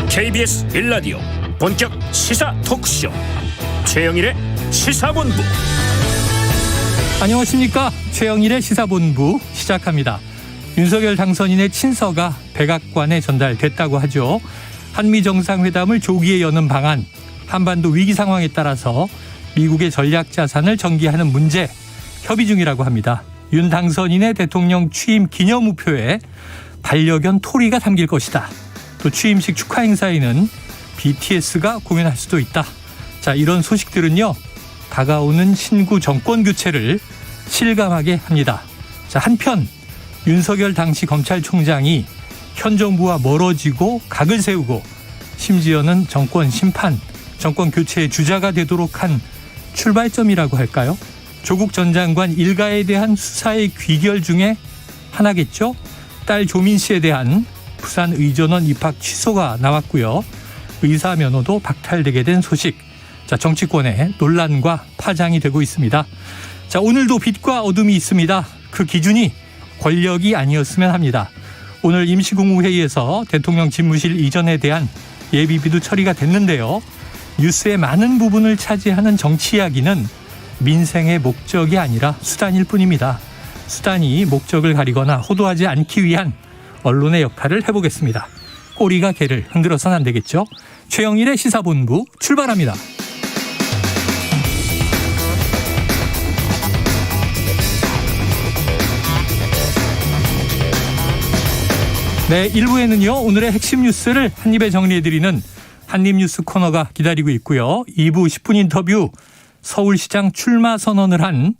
KBS 1라디오 본격 시사 토크쇼 최영일의 시사본부. 안녕하십니까. 최영일의 시사본부 시작합니다. 윤석열 당선인의 친서가 백악관에 전달됐다고 하죠. 한미 정상회담을 조기에 여는 방안, 한반도 위기 상황에 따라서 미국의 전략 자산을 전개하는 문제 협의 중이라고 합니다. 윤 당선인의 대통령 취임 기념우표에 반려견 토리가 담길 것이다. 또 취임식 축하 행사에는 BTS가 공연할 수도 있다. 자, 이런 소식들은요, 다가오는 신구 정권 교체를 실감하게 합니다. 자, 한편 윤석열 당시 검찰총장이 현 정부와 멀어지고 각을 세우고 심지어는 정권 심판, 정권 교체의 주자가 되도록 한 출발점이라고 할까요? 조국 전 장관 일가에 대한 수사의 귀결 중에 하나겠죠. 딸 조민 씨에 대한 부산 의전원 입학 취소가 나왔고요. 의사 면허도 박탈되게 된 소식. 자, 정치권의 논란과 파장이 되고 있습니다. 자, 오늘도 빛과 어둠이 있습니다. 그 기준이 권력이 아니었으면 합니다. 오늘 임시국무회의에서 대통령 집무실 이전에 대한 예비비도 처리가 됐는데요. 뉴스의 많은 부분을 차지하는 정치 이야기는 민생의 목적이 아니라 수단일 뿐입니다. 수단이 목적을 가리거나 호도하지 않기 위한 언론의 역할을 해보겠습니다. 꼬리가 개를 흔들어서는 안 되겠죠. 최영일의 시사본부 출발합니다. 네, 1부에는요. 오늘의 핵심 뉴스를 한입에 정리해드리는 한입뉴스 코너가 기다리고 있고요. 2부 10분 인터뷰, 서울시장 출마 선언을 한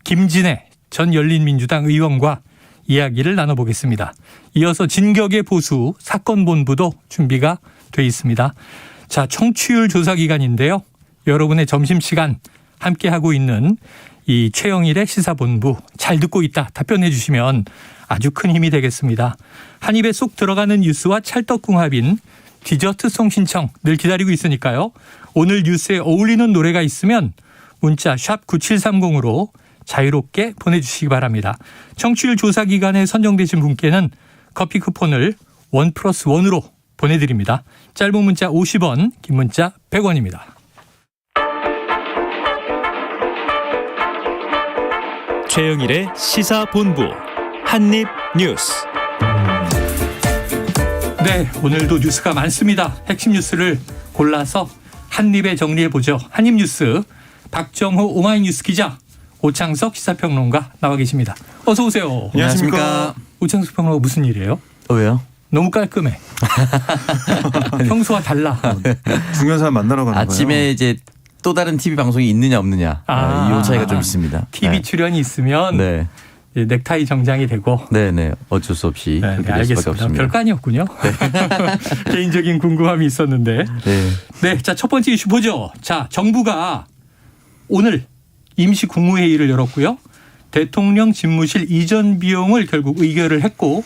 김진애 전 열린민주당 의원과 이야기를 나눠보겠습니다. 이어서 진격의 보수 사건본부도 준비가 돼 있습니다. 자, 청취율 조사 기간인데요. 여러분의 점심시간 함께하고 있는 이 최영일의 시사본부 잘 듣고 있다 답변해 주시면 아주 큰 힘이 되겠습니다. 한 입에 쏙 들어가는 뉴스와 찰떡궁합인 디저트송 신청 늘 기다리고 있으니까요. 오늘 뉴스에 어울리는 노래가 있으면 문자 샵 9730으로 자유롭게 보내주시기 바랍니다. 청취율 조사 기간에 선정되신 분께는 커피 쿠폰을 1+1으로 보내드립니다. 짧은 문자 50원, 긴 문자 100원입니다. 최영일의 시사본부 한입뉴스. 네, 오늘도 뉴스가 많습니다. 핵심 뉴스를 골라서 한입에 정리해보죠. 한입뉴스 박정호 오마이뉴스 기자, 오창석 시사평론가 나와 계십니다. 어서 오세요. 안녕하십니까. 오창석 평론가 무슨 일이에요? 왜요? 너무 깔끔해. 평소와 달라. 중요한 사람 만나러 가는 거예요. 아침에 이제 또 다른 TV 방송이 있느냐 없느냐 이 차이가 좀 있습니다. TV 네. 출연이 있으면 네. 넥타이 정장이 되고. 네네. 어쩔 수 없이 네, 그렇게 될 수밖에 알겠습니다. 없습니다. 별거 아니었군요. 네. 개인적인 궁금함이 있었는데. 네. 네, 자, 첫 번째 이슈 보죠. 자, 정부가 오늘 임시 국무회의를 열었고요. 대통령 집무실 이전 비용을 결국 의결을 했고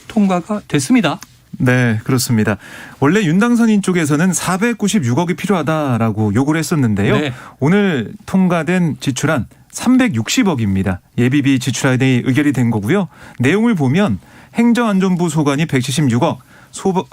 통과가 됐습니다. 네, 그렇습니다. 원래 윤 당선인 쪽에서는 496억이 필요하다라고 요구를 했었는데요. 네. 오늘 통과된 지출안 360억입니다. 예비비 지출안이 의결이 된 거고요. 내용을 보면 행정안전부 소관이 176억,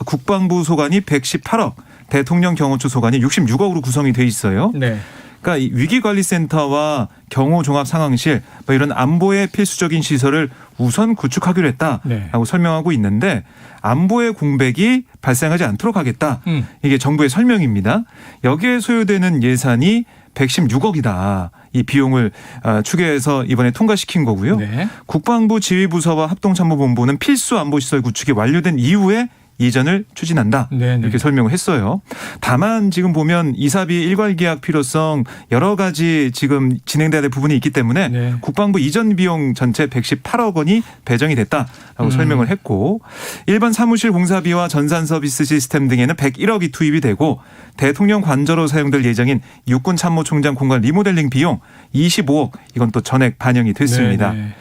국방부 소관이 118억, 대통령 경호처 소관이 66억으로 구성이 돼 있어요. 네. 그러니까 이 위기관리센터와 경호종합상황실 뭐 이런 안보의 필수적인 시설을 우선 구축하기로 했다라고 네. 설명하고 있는데 안보의 공백이 발생하지 않도록 하겠다. 이게 정부의 설명입니다. 여기에 소요되는 예산이 116억이다. 이 비용을 추계해서 이번에 통과시킨 거고요. 네. 국방부 지휘부서와 합동참모본부는 필수 안보시설 구축이 완료된 이후에 이전을 추진한다. 네네. 이렇게 설명을 했어요. 다만 지금 보면 이사비 일괄 계약 필요성 여러 가지 지금 진행돼야 될 부분이 있기 때문에 네. 국방부 이전 비용 전체 118억 원이 배정이 됐다라고 설명을 했고 일반 사무실 공사비와 전산 서비스 시스템 등에는 101억이 투입이 되고 대통령 관저로 사용될 예정인 육군 참모총장 공간 리모델링 비용 25억 이건 또 전액 반영이 됐습니다. 네네.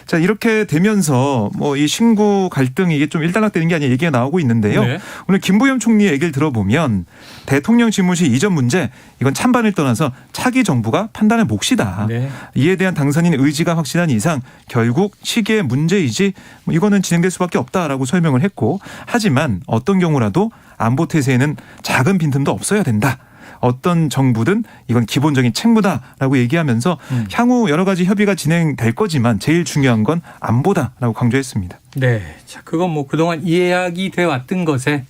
자, 이렇게 되면서 뭐 이 신구 갈등 이게 좀 일단락되는 게 아니라 얘기가 나오고 있는데요. 네. 오늘 김부겸 총리 얘기를 들어보면 대통령 집무실 이전 문제 이건 찬반을 떠나서 차기 정부가 판단의 몫이다. 네. 이에 대한 당선인 의지가 확실한 이상 결국 시기의 문제이지 이거는 진행될 수밖에 없다라고 설명을 했고 하지만 어떤 경우라도 안보 태세에는 작은 빈틈도 없어야 된다. 어떤 정부든 이건 기본적인 책무다라고 얘기하면서 향후 여러 가지 협의가 진행될 거지만 제일 중요한 건 안보다라고 강조했습니다. 네. 자, 그건 뭐 그동안 이야기 돼 왔던 것에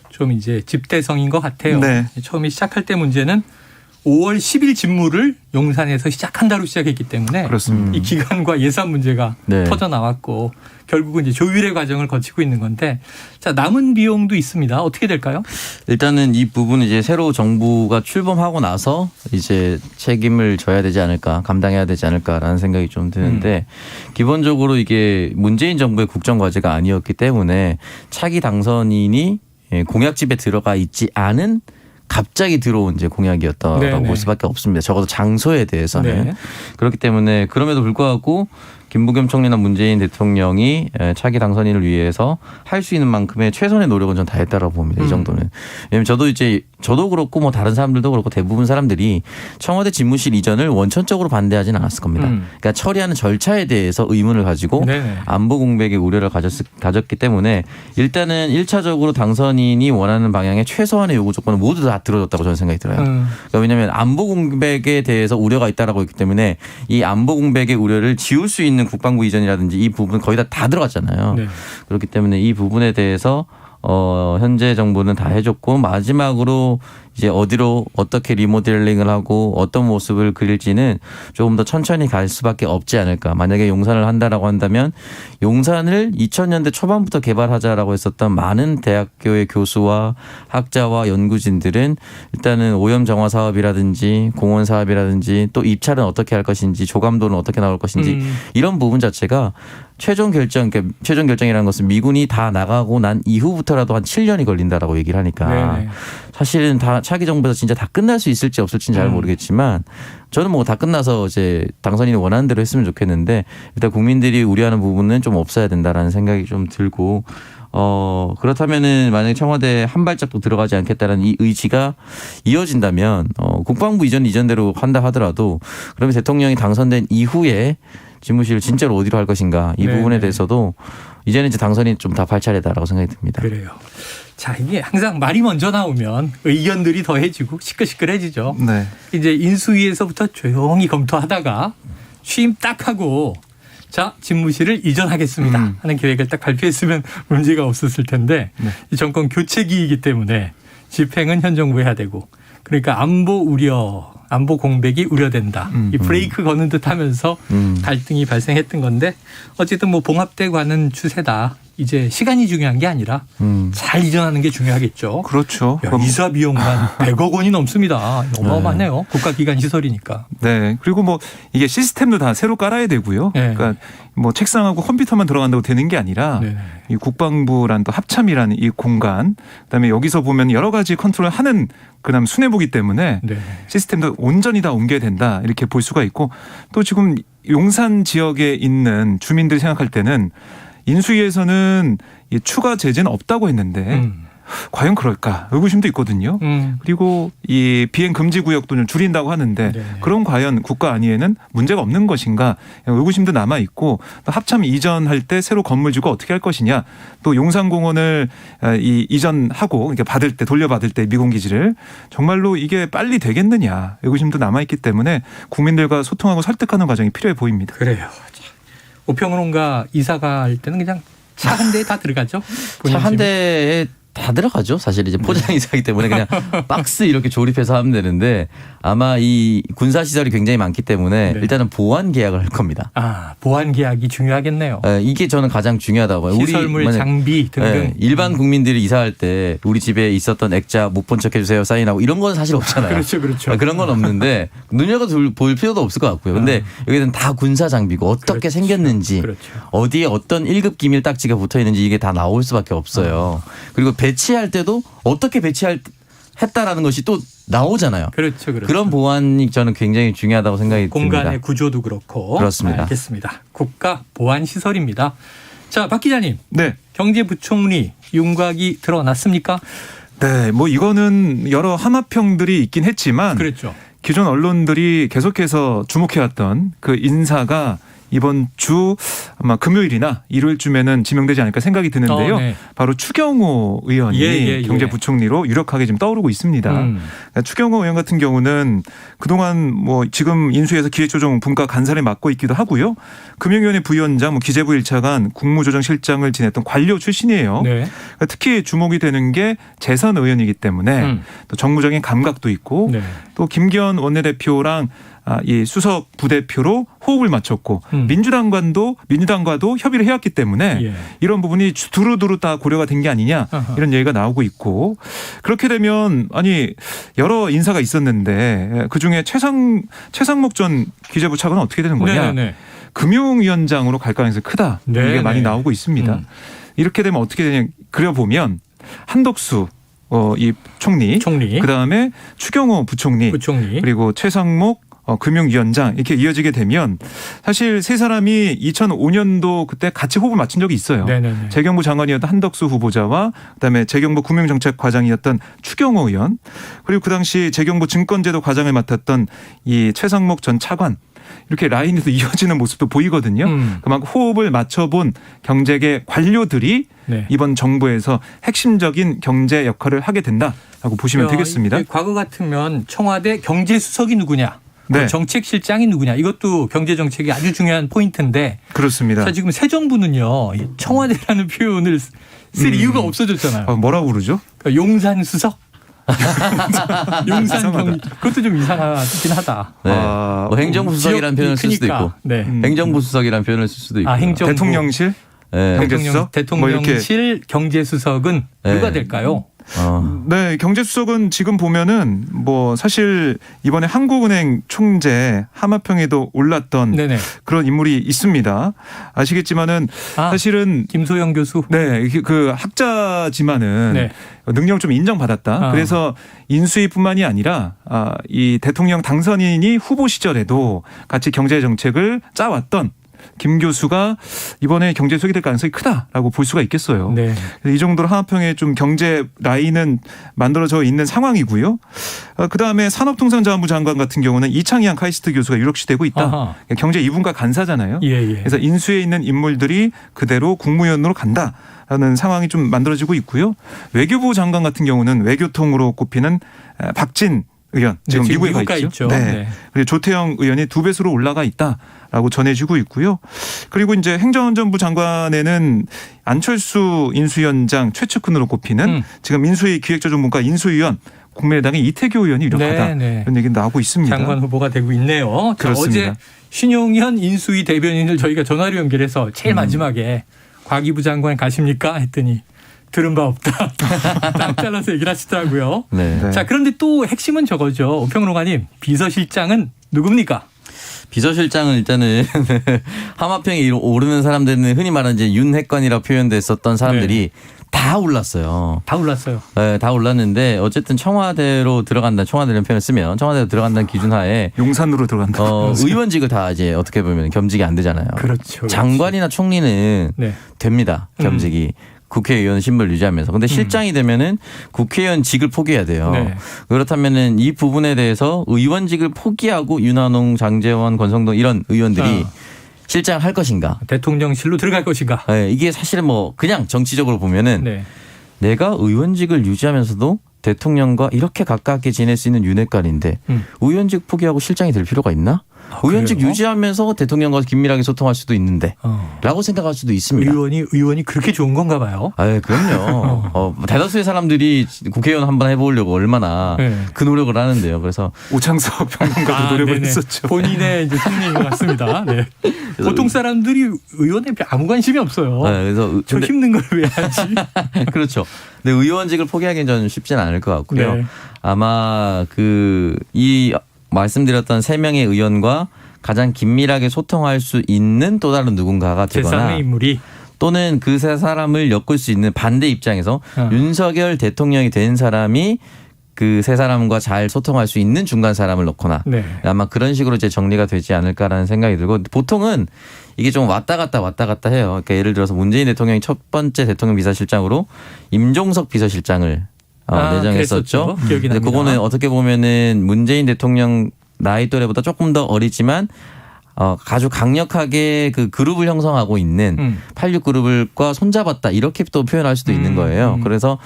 좀 이제 집대성인 것 같아요. 네. 처음에 시작할 때 문제는 5월 10일 집무를 용산에서 시작한다로 시작했기 때문에 그렇습니다. 이 기간과 예산 문제가 네. 터져 나왔고 결국은 이제 조율의 과정을 거치고 있는 건데 자, 남은 비용도 있습니다. 어떻게 될까요? 일단은 이 부분은 이제 새로 정부가 출범하고 나서 이제 책임을 져야 되지 않을까, 감당해야 되지 않을까라는 생각이 좀 드는데 기본적으로 이게 문재인 정부의 국정 과제가 아니었기 때문에 차기 당선인이 공약집에 들어가 있지 않은 갑자기 들어온 이제 공약이었다라고 네네. 볼 수밖에 없습니다. 적어도 장소에 대해서는. 네. 그렇기 때문에 그럼에도 불구하고 김부겸 총리나 문재인 대통령이 차기 당선인을 위해서 할 수 있는 만큼의 최선의 노력은 전 다했다라고 봅니다. 이 정도는. 왜냐하면 저도 그렇고 뭐 다른 사람들도 그렇고 대부분 사람들이 청와대 집무실 이전을 원천적으로 반대하지는 않았을 겁니다. 그러니까 처리하는 절차에 대해서 의문을 가지고 네네. 안보 공백의 우려를 가졌기 때문에 일단은 1차적으로 당선인이 원하는 방향의 최소한의 요구 조건을 모두 다 들어줬다고 저는 생각이 들어요. 그러니까 왜냐하면 안보 공백에 대해서 우려가 있다라고 했기 때문에 이 안보 공백의 우려를 지울 수 있는 국방부 이전이라든지 이 부분 거의 다 들어갔잖아요. 네. 그렇기 때문에 이 부분에 대해서 현재 정부는 다 해줬고 마지막으로 이제 어디로 어떻게 리모델링을 하고 어떤 모습을 그릴지는 조금 더 천천히 갈 수밖에 없지 않을까. 만약에 용산을 한다라고 한다면 용산을 2000년대 초반부터 개발하자라고 했었던 많은 대학교의 교수와 학자와 연구진들은 일단은 오염 정화 사업이라든지 공원 사업이라든지 또 입찰은 어떻게 할 것인지 조감도는 어떻게 나올 것인지 이런 부분 자체가 최종 결정이라는 것은 미군이 다 나가고 난 이후부터라도 한 7년이 걸린다라고 얘기를 하니까 네네. 사실은 다 차기 정부에서 진짜 다 끝날 수 있을지 없을지는 잘 모르겠지만 저는 뭐 다 끝나서 이제 당선인이 원하는 대로 했으면 좋겠는데 일단 국민들이 우려하는 부분은 좀 없어야 된다라는 생각이 좀 들고 그렇다면은 만약에 청와대 한 발짝도 들어가지 않겠다는 이 의지가 이어진다면 국방부 이전대로 한다 하더라도 그러면 대통령이 당선된 이후에 집무실을 진짜로 어디로 할 것인가 이 부분에 대해서도 이제는 이제 당선이 좀 다 발 차례다라고 생각이 듭니다. 그래요. 자, 이게 항상 말이 먼저 나오면 의견들이 더해지고 시끌시끌해지죠. 네. 이제 인수위에서부터 조용히 검토하다가 취임 딱 하고 자, 집무실을 이전하겠습니다 하는 계획을 딱 발표했으면 문제가 없었을 텐데 이 정권 교체기이기 때문에 집행은 현 정부 해야 되고 그러니까 안보 공백이 우려된다. 이 브레이크 거는 듯 하면서 갈등이 발생했던 건데 어쨌든 뭐 봉합돼 가는 추세다. 이제 시간이 중요한 게 아니라 잘 이전하는 게 중요하겠죠. 그렇죠. 야, 이사 비용만 100억 원이 넘습니다. 어마어마하네요. 국가기관 시설이니까. 네. 그리고 뭐 이게 시스템도 다 새로 깔아야 되고요. 네. 그러니까 뭐 책상하고 컴퓨터만 들어간다고 되는 게 아니라 네네. 이 국방부란 또 합참이라는 이 공간 그다음에 여기서 보면 여러 가지 컨트롤하는 그다음 수뇌부기 때문에 네. 시스템도 온전히 다 옮겨야 된다 이렇게 볼 수가 있고 또 지금 용산 지역에 있는 주민들 생각할 때는 인수위에서는 이 추가 제재는 없다고 했는데 과연 그럴까 의구심도 있거든요. 그리고 이 비행 금지 구역도 좀 줄인다고 하는데 네. 그럼 과연 국가 안위에는 문제가 없는 것인가 의구심도 남아 있고 또 합참 이전할 때 새로 건물 주고 어떻게 할 것이냐 또 용산공원을 이전하고 그러니까 받을 때 돌려받을 때 미군 기지를 정말로 이게 빨리 되겠느냐 의구심도 남아 있기 때문에 국민들과 소통하고 설득하는 과정이 필요해 보입니다. 그래요. 우평론가 이사 갈 때는 그냥 차 한 대에 다 들어가죠. 차 한 대에 다 들어가죠. 사실 이제 포장 이사기 때문에 그냥 박스 이렇게 조립해서 하면 되는데 아마 이 군사 시설이 굉장히 많기 때문에 네. 일단은 보안 계약을 할 겁니다. 아, 보안 계약이 중요하겠네요. 이게 저는 가장 중요하다고 봐요. 시설물, 장비 등등. 일반 국민들이 이사할 때 우리 집에 있었던 액자 못 본 척 해주세요 사인하고 이런 건 사실 없잖아요. 그렇죠. 그런 건 없는데 눈여겨볼 필요도 없을 것 같고요. 근데 여기는 다 군사 장비고 어떻게 그렇죠. 생겼는지 그렇죠. 어디에 어떤 1급 기밀 딱지가 붙어 있는지 이게 다 나올 수밖에 없어요. 그리고 배치할 때도 어떻게 했다라는 것이 또 나오잖아요. 그렇죠. 그런 보안이 저는 굉장히 중요하다고 생각이 공간의 듭니다. 구조도 그렇고. 그렇습니다. 알겠습니다. 국가 보안 시설입니다. 자, 박 기자님. 네. 경제부총리 윤곽이 드러났습니까? 네, 뭐 이거는 여러 함합평들이 있긴 했지만 그랬죠. 기존 언론들이 계속해서 주목해왔던 그 인사가 이번 주 아마 금요일이나 일요일쯤에는 지명되지 않을까 생각이 드는데요. 네. 바로 추경호 의원이 경제부총리로 유력하게 지금 떠오르고 있습니다. 그러니까 추경호 의원 같은 경우는 그동안 뭐 지금 인수위에서 기획조정 분과 간사를 맡고 있기도 하고요. 금융위원회 부위원장, 뭐 기재부 1차관, 국무조정실장을 지냈던 관료 출신이에요. 네. 그러니까 특히 주목이 되는 게 재선 의원이기 때문에 또 정무적인 감각도 있고 네. 또 김기현 원내대표랑 이 수석 부대표로 호흡을 맞췄고 민주당과도 협의를 해왔기 때문에 예. 이런 부분이 두루두루 다 고려가 된 게 아니냐 이런 얘기가 나오고 있고 그렇게 되면 아니 여러 인사가 있었는데 그중에 최상목 전 기재부 차관은 어떻게 되는 거냐. 네네. 금융위원장으로 갈 가능성이 크다. 네네. 이게 많이 나오고 있습니다. 이렇게 되면 어떻게 되냐 그려보면 한덕수 이 총리. 그다음에 추경호 부총리. 그리고 최상목 금융위원장 이렇게 이어지게 되면 사실 세 사람이 2005년도 그때 같이 호흡을 맞춘 적이 있어요. 네네네. 재경부 장관이었던 한덕수 후보자와 그다음에 재경부 금융정책과장이었던 추경호 의원 그리고 그 당시 재경부 증권제도 과장을 맡았던 이 최상목 전 차관 이렇게 라인에서 이어지는 모습도 보이거든요. 그만큼 호흡을 맞춰본 경제계 관료들이 네. 이번 정부에서 핵심적인 경제 역할을 하게 된다라고 보시면 되겠습니다. 과거 같으면 청와대 경제수석이 누구냐. 네. 정책실장이 누구냐. 이것도 경제정책이 아주 중요한 포인트인데. 그렇습니다. 자, 지금 새 정부는요. 이 청와대라는 표현을 쓸 이유가 없어졌잖아요. 뭐라고 그러죠? 그러니까 용산수석? 용산경 그것도 좀 이상하긴 하다. 네. 뭐 행정부수석이라는 표현을 쓸 수도 있고. 네. 행정부수석이라는 표현을 쓸 수도 있고. 행정부. 대통령실? 네. 대통령실 경제수석은 누가 될까요? 네, 경제수석은 지금 보면은 뭐 사실 이번에 한국은행 총재 하마평에도 올랐던 네네. 그런 인물이 있습니다. 아시겠지만은 사실은 김소영 교수. 네, 그 학자지만은 네. 능력을 좀 인정받았다. 그래서 인수위뿐만이 아니라 이 대통령 당선인이 후보 시절에도 같이 경제 정책을 짜왔던 김 교수가 이번에 경제수석이 될 가능성이 크다라고 볼 수가 있겠어요. 네. 이 정도로 하마평에 좀 경제 라인은 만들어져 있는 상황이고요. 그다음에 산업통상자원부 장관 같은 경우는 이창희한 카이스트 교수가 유력시되고 있다. 아하. 경제 2분과 간사잖아요. 예. 그래서 인수에 있는 인물들이 그대로 국무위원으로 간다라는 상황이 좀 만들어지고 있고요. 외교부 장관 같은 경우는 외교통으로 꼽히는 박진 의원 지금 미국에 가 있죠. 네. 그리고 조태영 의원이 2배수로 올라가 있다라고 전해지고 있고요. 그리고 이제 행정안전부 장관에는 안철수 인수위원장 최측근으로 꼽히는 지금 인수위 기획조정분과 인수위원 국민의당의 이태규 의원이 유력하다. 이런 얘기 나오고 있습니다. 장관 후보가 되고 있네요. 그렇습니다. 어제 신용현 인수위 대변인을 저희가 전화로 연결해서 제일 마지막에 과기부 장관 가십니까 했더니 들은 바 없다. 딱 잘라서 얘기를 하시더라고요. 네. 자, 그런데 또 핵심은 저거죠. 오평론가님, 비서실장은 누굽니까? 비서실장은 일단은 하마평에 오르는 사람들은 흔히 말하는 이제 윤핵관이라고 표현됐었던 사람들이 다 올랐어요. 다 올랐어요. 네, 다 올랐는데 어쨌든 청와대로 들어간다. 청와대라는 표현을 쓰면 청와대로 들어간다는 기준하에 용산으로 들어간다. 의원직을 다 이제 어떻게 보면 겸직이 안 되잖아요. 그렇죠. 장관이나 총리는 됩니다. 겸직이. 국회의원 신분을 유지하면서. 근데 실장이 되면은 국회의원직을 포기해야 돼요. 네. 그렇다면은 이 부분에 대해서 의원직을 포기하고 윤한홍, 장제원, 권성동 이런 의원들이 실장을 할 것인가. 대통령실로 들어갈 것인가. 네, 이게 사실은 뭐 그냥 정치적으로 보면은 내가 의원직을 유지하면서도 대통령과 이렇게 가깝게 지낼 수 있는 윤핵관인데 의원직 포기하고 실장이 될 필요가 있나? 의원직 유지하면서 대통령과 긴밀하게 소통할 수도 있는데 라고 생각할 수도 있습니다. 의원이 그렇게 좋은 건가 봐요. 그럼요. 대다수의 사람들이 국회의원 한번 해보려고 얼마나 그 노력을 하는데요. 그래서 오창석 평론가도 노력을 했었죠. 본인의 이제 승리인 것 같습니다. 네. 보통 사람들이 의원에 아무 관심이 없어요. 그래서 저 힘든 걸 왜 하지? 그렇죠. 근데 의원직을 포기하기는 저는 쉽지는 않을 것 같고요. 아마 이 말씀드렸던 3명의 의원과 가장 긴밀하게 소통할 수 있는 또 다른 누군가가 되거나 제3의 인물이 또는 그 세 사람을 엮을 수 있는 반대 입장에서 윤석열 대통령이 된 사람이 그 세 사람과 잘 소통할 수 있는 중간 사람을 넣거나 네. 아마 그런 식으로 이제 정리가 되지 않을까라는 생각이 들고 보통은 이게 좀 왔다 갔다 해요. 그러니까 예를 들어서 문재인 대통령이 첫 번째 대통령 비서실장으로 임종석 비서실장을 내정했었죠. 기억이 근데 납니다. 그거는 어떻게 보면은 문재인 대통령 나이 또래보다 조금 더 어리지만 아주 강력하게 그 그룹을 형성하고 있는 86 그룹과 손잡았다 이렇게 또 표현할 수도 있는 거예요. 그래서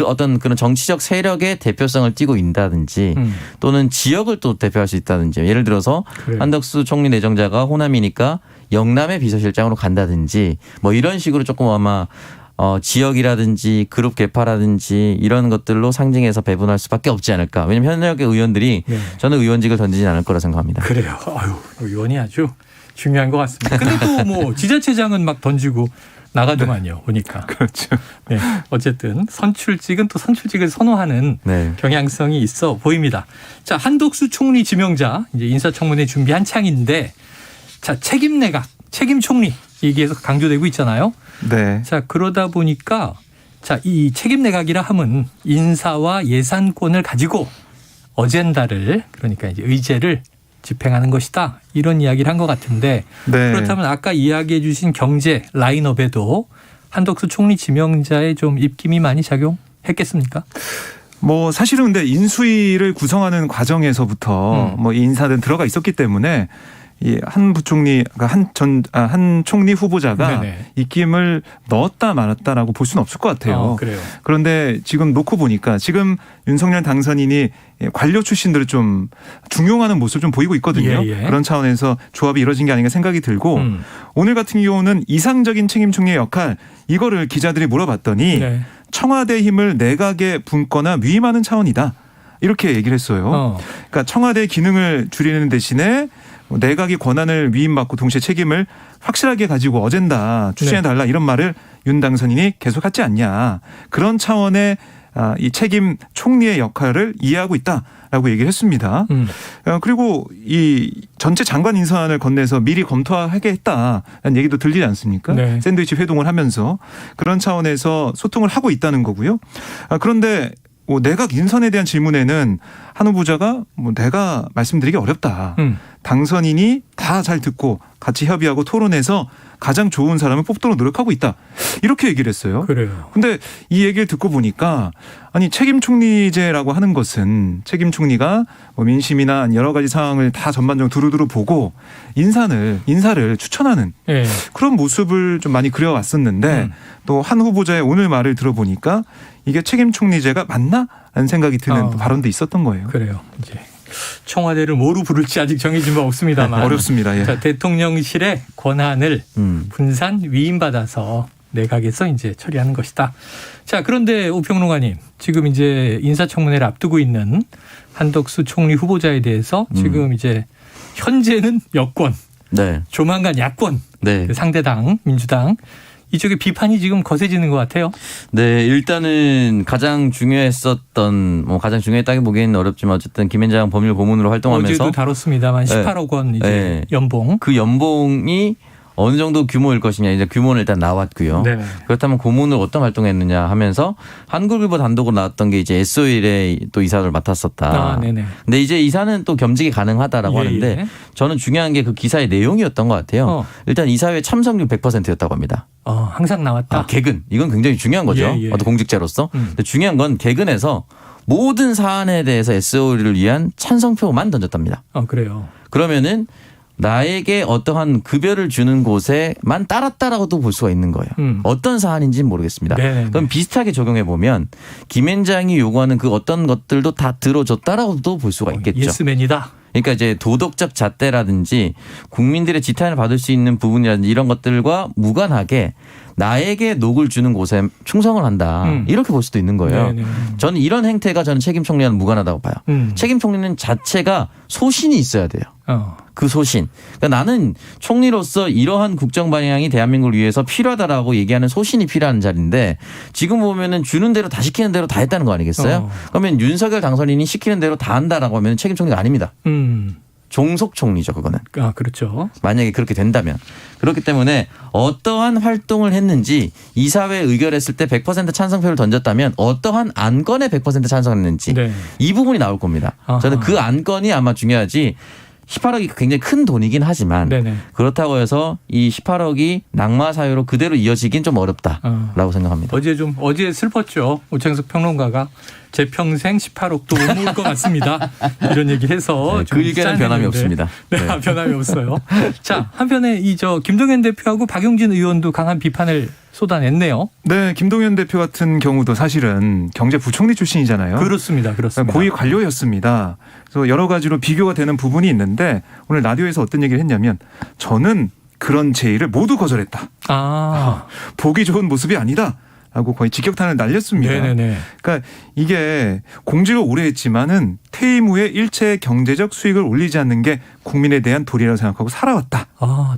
어떤 그런 정치적 세력의 대표성을 띠고 있다든지 또는 지역을 또 대표할 수 있다든지 예를 들어서 그래요. 한덕수 총리 내정자가 호남이니까 영남의 비서실장으로 간다든지 뭐 이런 식으로 조금 아마 지역이라든지 그룹 개파라든지 이런 것들로 상징해서 배분할 수밖에 없지 않을까. 왜냐하면 현역의 의원들이 네. 저는 의원직을 던지진 않을 거라 생각합니다. 그래요. 아유, 의원이 아주 중요한 것 같습니다. 근데 또 뭐 지자체장은 막 던지고 나가더만요. 보니까. 그렇죠. 네. 어쨌든 선출직은 또 선출직을 선호하는 네. 경향성이 있어 보입니다. 자, 한덕수 총리 지명자 이제 인사청문회 준비 한창인데 자, 책임 내각, 책임 총리 얘기해서 강조되고 있잖아요. 네. 자, 그러다 보니까 자, 이 책임 내각이라 함은 인사와 예산권을 가지고 어젠다를 그러니까 이제 의제를 집행하는 것이다. 이런 이야기를 한 것 같은데 네. 그렇다면 아까 이야기해 주신 경제 라인업에도 한덕수 총리 지명자의 좀 입김이 많이 작용했겠습니까? 뭐 사실은 근데 인수위를 구성하는 과정에서부터 뭐 인사는 들어가 있었기 때문에 이 한 부총리, 그러니까 한 총리 후보자가 네네. 입김을 넣었다 말았다라고 볼 수는 없을 것 같아요. 그래요. 그런데 지금 놓고 보니까 지금 윤석열 당선인이 관료 출신들을 좀 중용하는 모습을 좀 보이고 있거든요. 예, 예. 그런 차원에서 조합이 이뤄진 게 아닌가 생각이 들고 오늘 같은 경우는 이상적인 책임 총리의 역할 이거를 기자들이 물어봤더니 네. 청와대 힘을 내각에 붓거나 위임하는 차원이다. 이렇게 얘기를 했어요. 그러니까 청와대 기능을 줄이는 대신에 내각이 권한을 위임받고 동시에 책임을 확실하게 가지고 어젠다 추진해달라 이런 말을 윤 당선인이 계속하지 않냐. 그런 차원의 이 책임 총리의 역할을 이해하고 있다라고 얘기를 했습니다. 그리고 이 전체 장관 인선을 건네서 미리 검토하게 했다라는 얘기도 들리지 않습니까? 네. 샌드위치 회동을 하면서 그런 차원에서 소통을 하고 있다는 거고요. 그런데 내각 인선에 대한 질문에는 한 후보자가 내가 말씀드리기 어렵다. 당선인이 다 잘 듣고 같이 협의하고 토론해서 가장 좋은 사람을 뽑도록 노력하고 있다. 이렇게 얘기를 했어요. 그래요. 근데 이 얘기를 듣고 보니까 아니 책임 총리제라고 하는 것은 책임 총리가 민심이나 여러 가지 상황을 다 전반적으로 두루두루 보고 인사를 추천하는 예. 그런 모습을 좀 많이 그려왔었는데 또 한 후보자의 오늘 말을 들어보니까 이게 책임 총리제가 맞나? 라는 생각이 드는 발언도 있었던 거예요. 그래요. 이제 청와대를 뭐로 부를지 아직 정해진 바 없습니다만 어렵습니다. 예. 자, 대통령실의 권한을 분산 위임받아서 내각에서 이제 처리하는 것이다. 자, 그런데 우평론가님 지금 이제 인사청문회를 앞두고 있는 한덕수 총리 후보자에 대해서 지금 이제 현재는 여권, 네. 조만간 야권, 네. 상대당 민주당 이쪽에 비판이 지금 거세지는 것 같아요. 네, 일단은 가장 중요했었던 가장 중요했다기 보기에는 어렵지만 어쨌든 김앤장 법률 고문으로 활동하면서 어제도 다뤘습니다만 18억 원 이제 네. 연봉. 그 연봉이 어느 정도 규모일 것이냐 이제 규모는 일단 나왔고요. 네네. 그렇다면 고문을 어떤 활동했느냐 하면서 한국일보 단독으로 나왔던 게 이제 SO일의 또 이사를 맡았었다. 네네. 근데 이제 이사는 또 겸직이 가능하다라고 하는데 예. 저는 중요한 게 그 기사의 내용이었던 것 같아요. 일단 이사회 참석률 100%였다고 합니다. 항상 나왔다. 개근. 이건 굉장히 중요한 거죠. 예. 어떤 공직자로서. 근데 중요한 건 개근에서 모든 사안에 대해서 SO를 위한 찬성표만 던졌답니다. 그래요. 그러면은 나에게 어떠한 급여를 주는 곳에만 따랐다라고도 볼 수가 있는 거예요. 어떤 사안인지는 모르겠습니다. 네네네. 그럼 비슷하게 적용해 보면 김앤장이 요구하는 그 어떤 것들도 다 들어줬다라고도 볼 수가 있겠죠. 예스맨이다. 그러니까 이제 도덕적 잣대라든지 국민들의 지탄을 받을 수 있는 부분이라든지 이런 것들과 무관하게 나에게 녹을 주는 곳에 충성을 한다. 이렇게 볼 수도 있는 거예요. 네네. 저는 이런 행태가 저는 책임 총리와는 무관하다고 봐요. 책임 총리는 자체가 소신이 있어야 돼요. 그 소신. 그러니까 나는 총리로서 이러한 국정 방향이 대한민국을 위해서 필요하다라고 얘기하는 소신이 필요한 자리인데 지금 보면은 주는 대로 다 시키는 대로 다 했다는 거 아니겠어요? 그러면 윤석열 당선인이 시키는 대로 다 한다라고 하면 책임 총리가 아닙니다. 종속 총리죠, 그거는. 아, 그렇죠. 만약에 그렇게 된다면. 그렇기 때문에 어떠한 활동을 했는지 이사회에 의결했을 때 100% 찬성표를 던졌다면 어떠한 안건에 100% 찬성했는지 네. 이 부분이 나올 겁니다. 아하. 저는 그 안건이 아마 중요하지 18억이 굉장히 큰 돈이긴 하지만 네네. 그렇다고 해서 이 18억이 낙마 사유로 그대로 이어지긴 좀 어렵다라고 생각합니다. 어제 슬펐죠. 오창석 평론가가 제 평생 18억도 못 모을 것 같습니다. 이런 얘기해서 네, 좀 그 의견은 변함이 짠했는데. 없습니다. 네, 네. 변함이 없어요. 자, 한편에 김종현 대표하고 박용진 의원도 강한 비판을 쏟아냈네요. 네, 김동연 대표 같은 경우도 사실은 경제부총리 출신이잖아요. 그렇습니다. 고위 관료였습니다. 그래서 여러 가지로 비교가 되는 부분이 있는데 오늘 라디오에서 어떤 얘기를 했냐면 저는 그런 제의를 모두 거절했다. 보기 좋은 모습이 아니다. 라고 거의 직격탄을 날렸습니다. 네네네. 그러니까 이게 공직을 오래 했지만은 퇴임 후에 일체 경제적 수익을 올리지 않는 게 국민에 대한 도리라고 생각하고 살아왔다.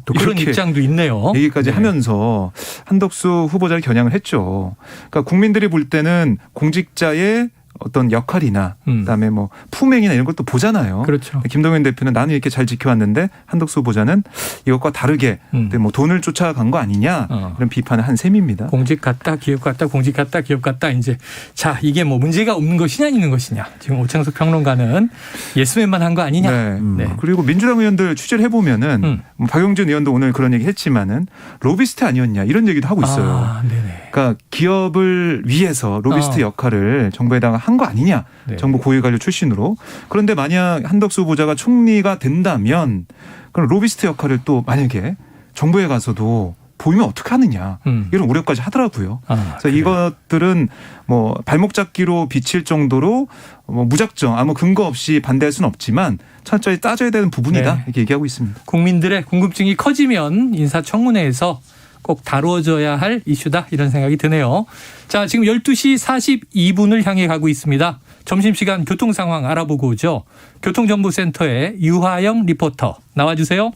또 그런 이렇게 입장도 있네요. 얘기까지 네. 하면서 한덕수 후보자를 겨냥을 했죠. 그러니까 국민들이 볼 때는 공직자의 어떤 역할이나 그다음에 뭐 품행이나 이런 것도 보잖아요. 그렇죠. 김동연 대표는 나는 이렇게 잘 지켜왔는데 한덕수 후보자는 이것과 다르게 뭐 돈을 쫓아간 거 아니냐 이런 비판을 한 셈입니다. 공직 같다, 기업 같다, 공직 같다, 기업 같다. 이제 자 이게 뭐 문제가 없는 것이냐 있는 것이냐. 지금 오창석 평론가는 예스맨만 한 거 아니냐. 네. 네. 그리고 민주당 의원들 취재를 해보면은 뭐 박용진 의원도 오늘 그런 얘기 했지만은 로비스트 아니었냐 이런 얘기도 하고 있어요. 네네. 그러니까 기업을 위해서 로비스트 역할을 정부에다가 한 거 아니냐. 네. 정부 고위관료 출신으로. 그런데 만약 한덕수 후보자가 총리가 된다면 그럼 로비스트 역할을 또 만약에 정부에 가서도 보이면 어떻게 하느냐. 이런 우려까지 하더라고요. 그래서 그래요. 이것들은 뭐 발목 잡기로 비칠 정도로 뭐 무작정 아무 근거 없이 반대할 수는 없지만 철저히 따져야 되는 부분이다. 네. 이렇게 얘기하고 있습니다. 국민들의 궁금증이 커지면 인사청문회에서 꼭 다루어져야 할 이슈다 이런 생각이 드네요. 자, 지금 12시 42분을 향해 가고 있습니다. 점심시간 교통 상황 알아보고 오죠. 교통정보센터의 유하영 리포터 나와주세요.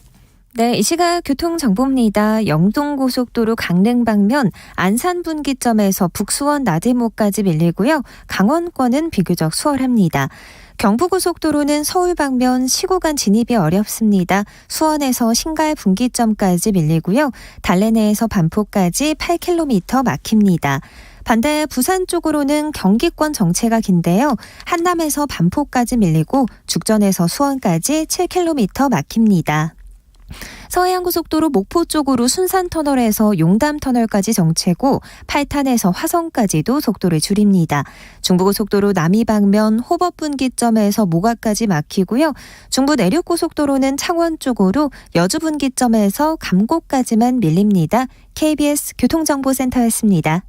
네, 이 시각 교통정보입니다. 영동고속도로 강릉 방면 안산분기점에서 북수원 나들목까지 밀리고요. 강원권은 비교적 수월합니다. 경부고속도로는 서울 방면 시구간 진입이 어렵습니다. 수원에서 신갈 분기점까지 밀리고요. 달래내에서 반포까지 8km 막힙니다. 반대 부산 쪽으로는 경기권 정체가 긴데요. 한남에서 반포까지 밀리고 죽전에서 수원까지 7km 막힙니다. 서해안고속도로 목포 쪽으로 순산터널에서 용담터널까지 정체고 8탄에서 화성까지도 속도를 줄입니다. 중부고속도로 남이 방면 호법분기점에서 모가까지 막히고요. 중부 내륙고속도로는 창원 쪽으로 여주분기점에서 감곡까지만 밀립니다. KBS 교통정보센터였습니다.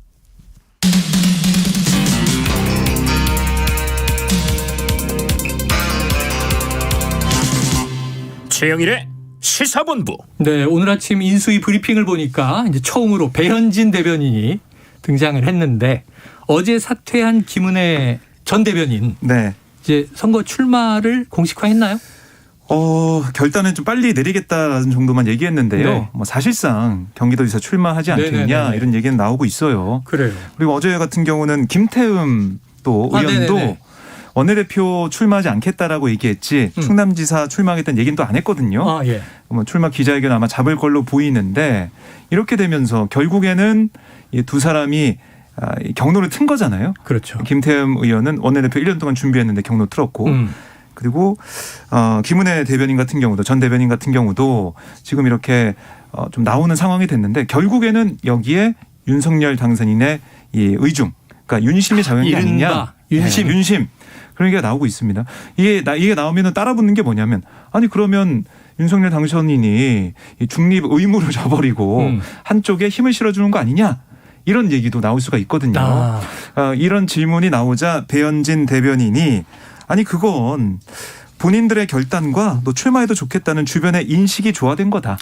최영일의 시사본부. 네, 오늘 아침 인수위 브리핑을 보니까 이제 처음으로 배현진 대변인이 등장을 했는데 어제 사퇴한 김은혜 전 대변인 네. 이제 선거 출마를 공식화했나요? 결단은 좀 빨리 내리겠다라는 정도만 얘기했는데요. 네. 뭐 사실상 경기도지사 출마하지 않겠냐 네네네네. 이런 얘기는 나오고 있어요. 그래요. 그리고 어제 같은 경우는 김태흠 또 의원도 네네네. 원내대표 출마하지 않겠다라고 얘기했지 충남지사 출마하겠다는 얘기는 또 안 했거든요. 예. 뭐 출마 기자회견 아마 잡을 걸로 보이는데 이렇게 되면서 결국에는 이 두 사람이 경로를 튼 거잖아요. 그렇죠. 김태흠 의원은 원내대표 1년 동안 준비했는데 경로 틀었고 그리고 김은혜 대변인 같은 경우도 전 대변인 같은 경우도 지금 이렇게 좀 나오는 상황이 됐는데 결국에는 여기에 윤석열 당선인의 이 의중, 그러니까 윤심이 작용한 게 아니냐. 이른바 윤심. 네, 윤심. 그런 게 나오고 있습니다. 이게 나오면은 따라붙는 게 뭐냐면 아니 그러면 윤석열 당선인이 이 중립 의무를 저버리고 한쪽에 힘을 실어주는 거 아니냐. 이런 얘기도 나올 수가 있거든요. 이런 질문이 나오자 배현진 대변인이 아니 그건 본인들의 결단과 너 출마해도 좋겠다는 주변의 인식이 조화된 거다.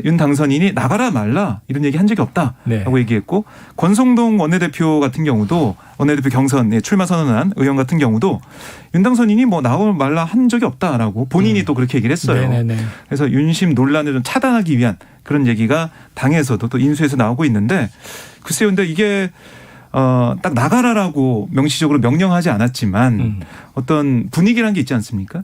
윤 당선인이 나가라 말라 이런 얘기 한 적이 없다라고 네. 얘기했고 권성동 원내대표 같은 경우도 원내대표 경선에 출마 선언한 의원 같은 경우도 윤 당선인이 뭐 나올 말라 한 적이 없다라고 본인이 또 그렇게 얘기를 했어요. 네네네. 그래서 윤심 논란을 좀 차단하기 위한 그런 얘기가 당에서도 또 인수에서 나오고 있는데 글쎄요. 근데 이게 딱 나가라라고 명시적으로 명령하지 않았지만 어떤 분위기라는 게 있지 않습니까?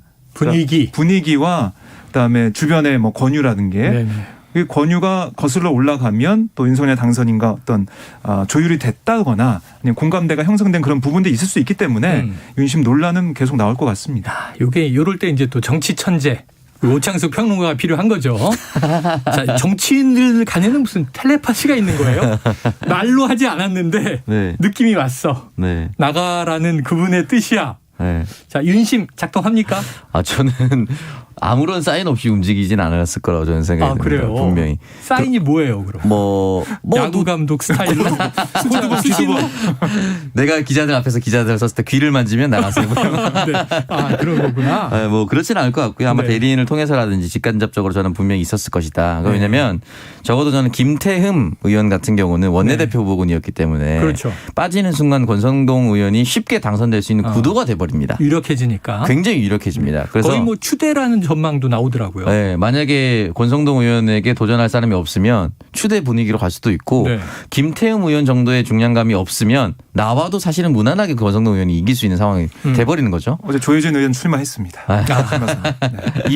분위기와 그다음에 주변의 뭐 권유라는 게 네네. 그 권유가 거슬러 올라가면 또 윤석열 당선인과 어떤 조율이 됐다거나 아니면 공감대가 형성된 그런 부분도 있을 수 있기 때문에 윤심 논란은 계속 나올 것 같습니다. 이게 이럴 때 이제 또 정치 천재 오창석 평론가가 필요한 거죠. 자, 정치인들 간에는 무슨 텔레파시가 있는 거예요. 말로 하지 않았는데 네. 느낌이 왔어. 네. 나가라는 그분의 뜻이야. 네. 자, 윤심 작동합니까? 저는 아무런 사인 없이 움직이진 않았을 거라고 저는 생각이 듭니다. 그래요? 분명히. 사인이 뭐예요, 그럼? 야구 감독 스타일로 내가 기자들 앞에서 기자들 썼을 때 귀를 만지면 나가세요. 네. 그런 거구나. 뭐 그렇지는 않을 것 같고요. 아마 네. 대리인을 통해서라든지 직간접적으로 저는 분명히 있었을 것이다. 왜냐하면 적어도 저는 김태흠 의원 같은 경우는 원내대표 후보군이었기 때문에 그렇죠. 빠지는 순간 권성동 의원이 쉽게 당선될 수 있는 구도가 돼버립니다. 유력해지니까. 굉장히 유력해집니다. 그래서 거의 뭐 추대라는 전망도 나오더라고요. 네, 만약에 권성동 의원에게 도전할 사람이 없으면 추대 분위기로 갈 수도 있고 네. 김태흠 의원 정도의 중량감이 없으면 나와도 사실은 무난하게 권성동 의원이 이길 수 있는 상황이 돼버리는 거죠. 어제 조혜진 의원 출마했습니다. 네,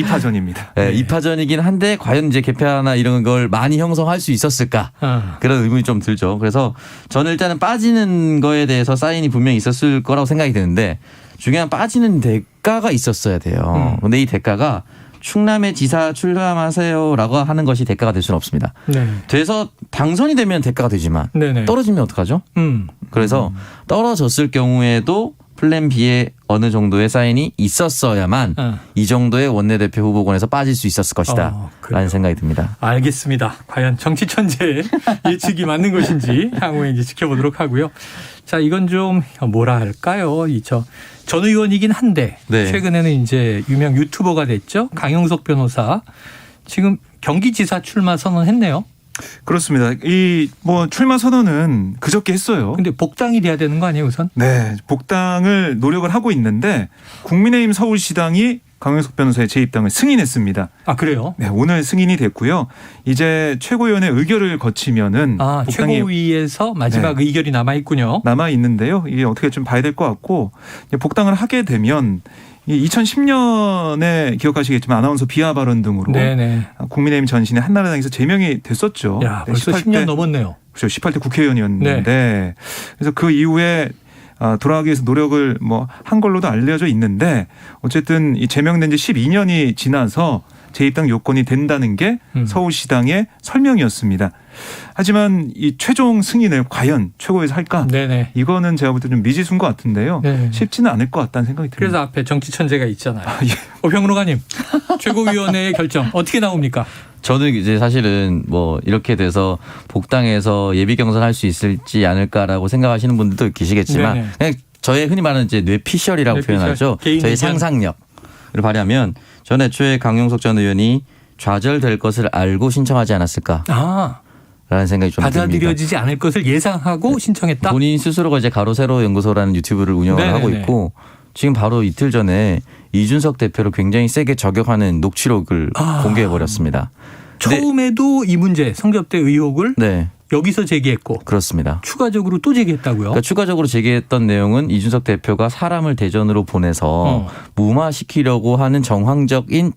2파전입니다. 네, 2파전이긴 한데 과연 이제 개표나 이런 걸 많이 형성할 수 있었을까 그런 의문이 좀 들죠. 그래서 저는 일단은 빠지는 거에 대해서 사인이 분명히 있었을 거라고 생각이 드는데 중요한 빠지는 대가가 있었어야 돼요. 근데 이 대가가 충남의 지사 출마하세요라고 하는 것이 대가가 될 수는 없습니다. 네. 돼서 당선이 되면 대가가 되지만 네네. 떨어지면 어떡하죠? 그래서 떨어졌을 경우에도 플랜 B에 어느 정도의 사인이 있었어야만 이 정도의 원내대표 후보군에서 빠질 수 있었을 것이다 라는 생각이 듭니다. 알겠습니다. 과연 정치 천재의 예측이 맞는 것인지 향후에 이제 지켜보도록 하고요. 자, 이건 좀 뭐라 할까요? 전 의원이긴 한데 네. 최근에는 이제 유명 유튜버가 됐죠. 강용석 변호사. 지금 경기지사 출마 선언했네요. 그렇습니다. 이 뭐 출마 선언은 그저께 했어요. 근데 복당이 돼야 되는 거 아니에요, 우선? 네, 복당을 노력을 하고 있는데 국민의힘 서울시당이 강용석 변호사의 재입당을 승인했습니다. 그래요? 네, 오늘 승인이 됐고요. 이제 최고위원회 의결을 거치면은 복당이 최고위에서 마지막 의결이 남아 있군요. 남아 있는데요. 이게 어떻게 좀 봐야 될 것 같고 복당을 하게 되면 2010년에 기억하시겠지만 아나운서 비하 발언 등으로 네네. 국민의힘 전신에 한나라당에서 제명이 됐었죠. 야, 벌써 10년 넘었네요. 그렇죠. 18대 국회의원이었는데 그래서 그 이후에 돌아가기 위해서 노력을 한 걸로도 알려져 있는데 어쨌든 이 제명된 지 12년이 지나서 재입당 요건이 된다는 게 서울시당의 설명이었습니다. 하지만 이 최종 승인을 과연 최고위에서 할까? 네네. 이거는 제가 볼 때 좀 미지수인 것 같은데요. 네. 쉽지는 않을 것 같다는 생각이 듭니다. 그래서 앞에 정치 천재가 있잖아요. 예. 평론가님, 최고위원회의 결정 어떻게 나옵니까? 저는 이제 사실은 이렇게 돼서 복당해서 예비 경선할 수 있을지 않을까라고 생각하시는 분들도 계시겠지만 네네. 그냥 저의 흔히 말하는 이제 뇌피셜이라고 표현하죠. 개인 저의 의견. 상상력을 발휘하면 전 애초에 강용석 전 의원이 좌절될 것을 알고 신청하지 않았을까. 라는 생각이 좀 듭니다. 받아들여지지 않을 것을 예상하고 신청했다. 본인 스스로가 이제 가로세로 연구소라는 유튜브를 운영을 하고 있고 지금 바로 이틀 전에 이준석 대표를 굉장히 세게 저격하는 녹취록을 공개해 버렸습니다. 처음에도 이 문제 성접대 의혹을 네. 여기서 제기했고 그렇습니다. 추가적으로 또 제기했다고요? 그러니까 추가적으로 제기했던 내용은 이준석 대표가 사람을 대전으로 보내서 무마시키려고 하는 정황적인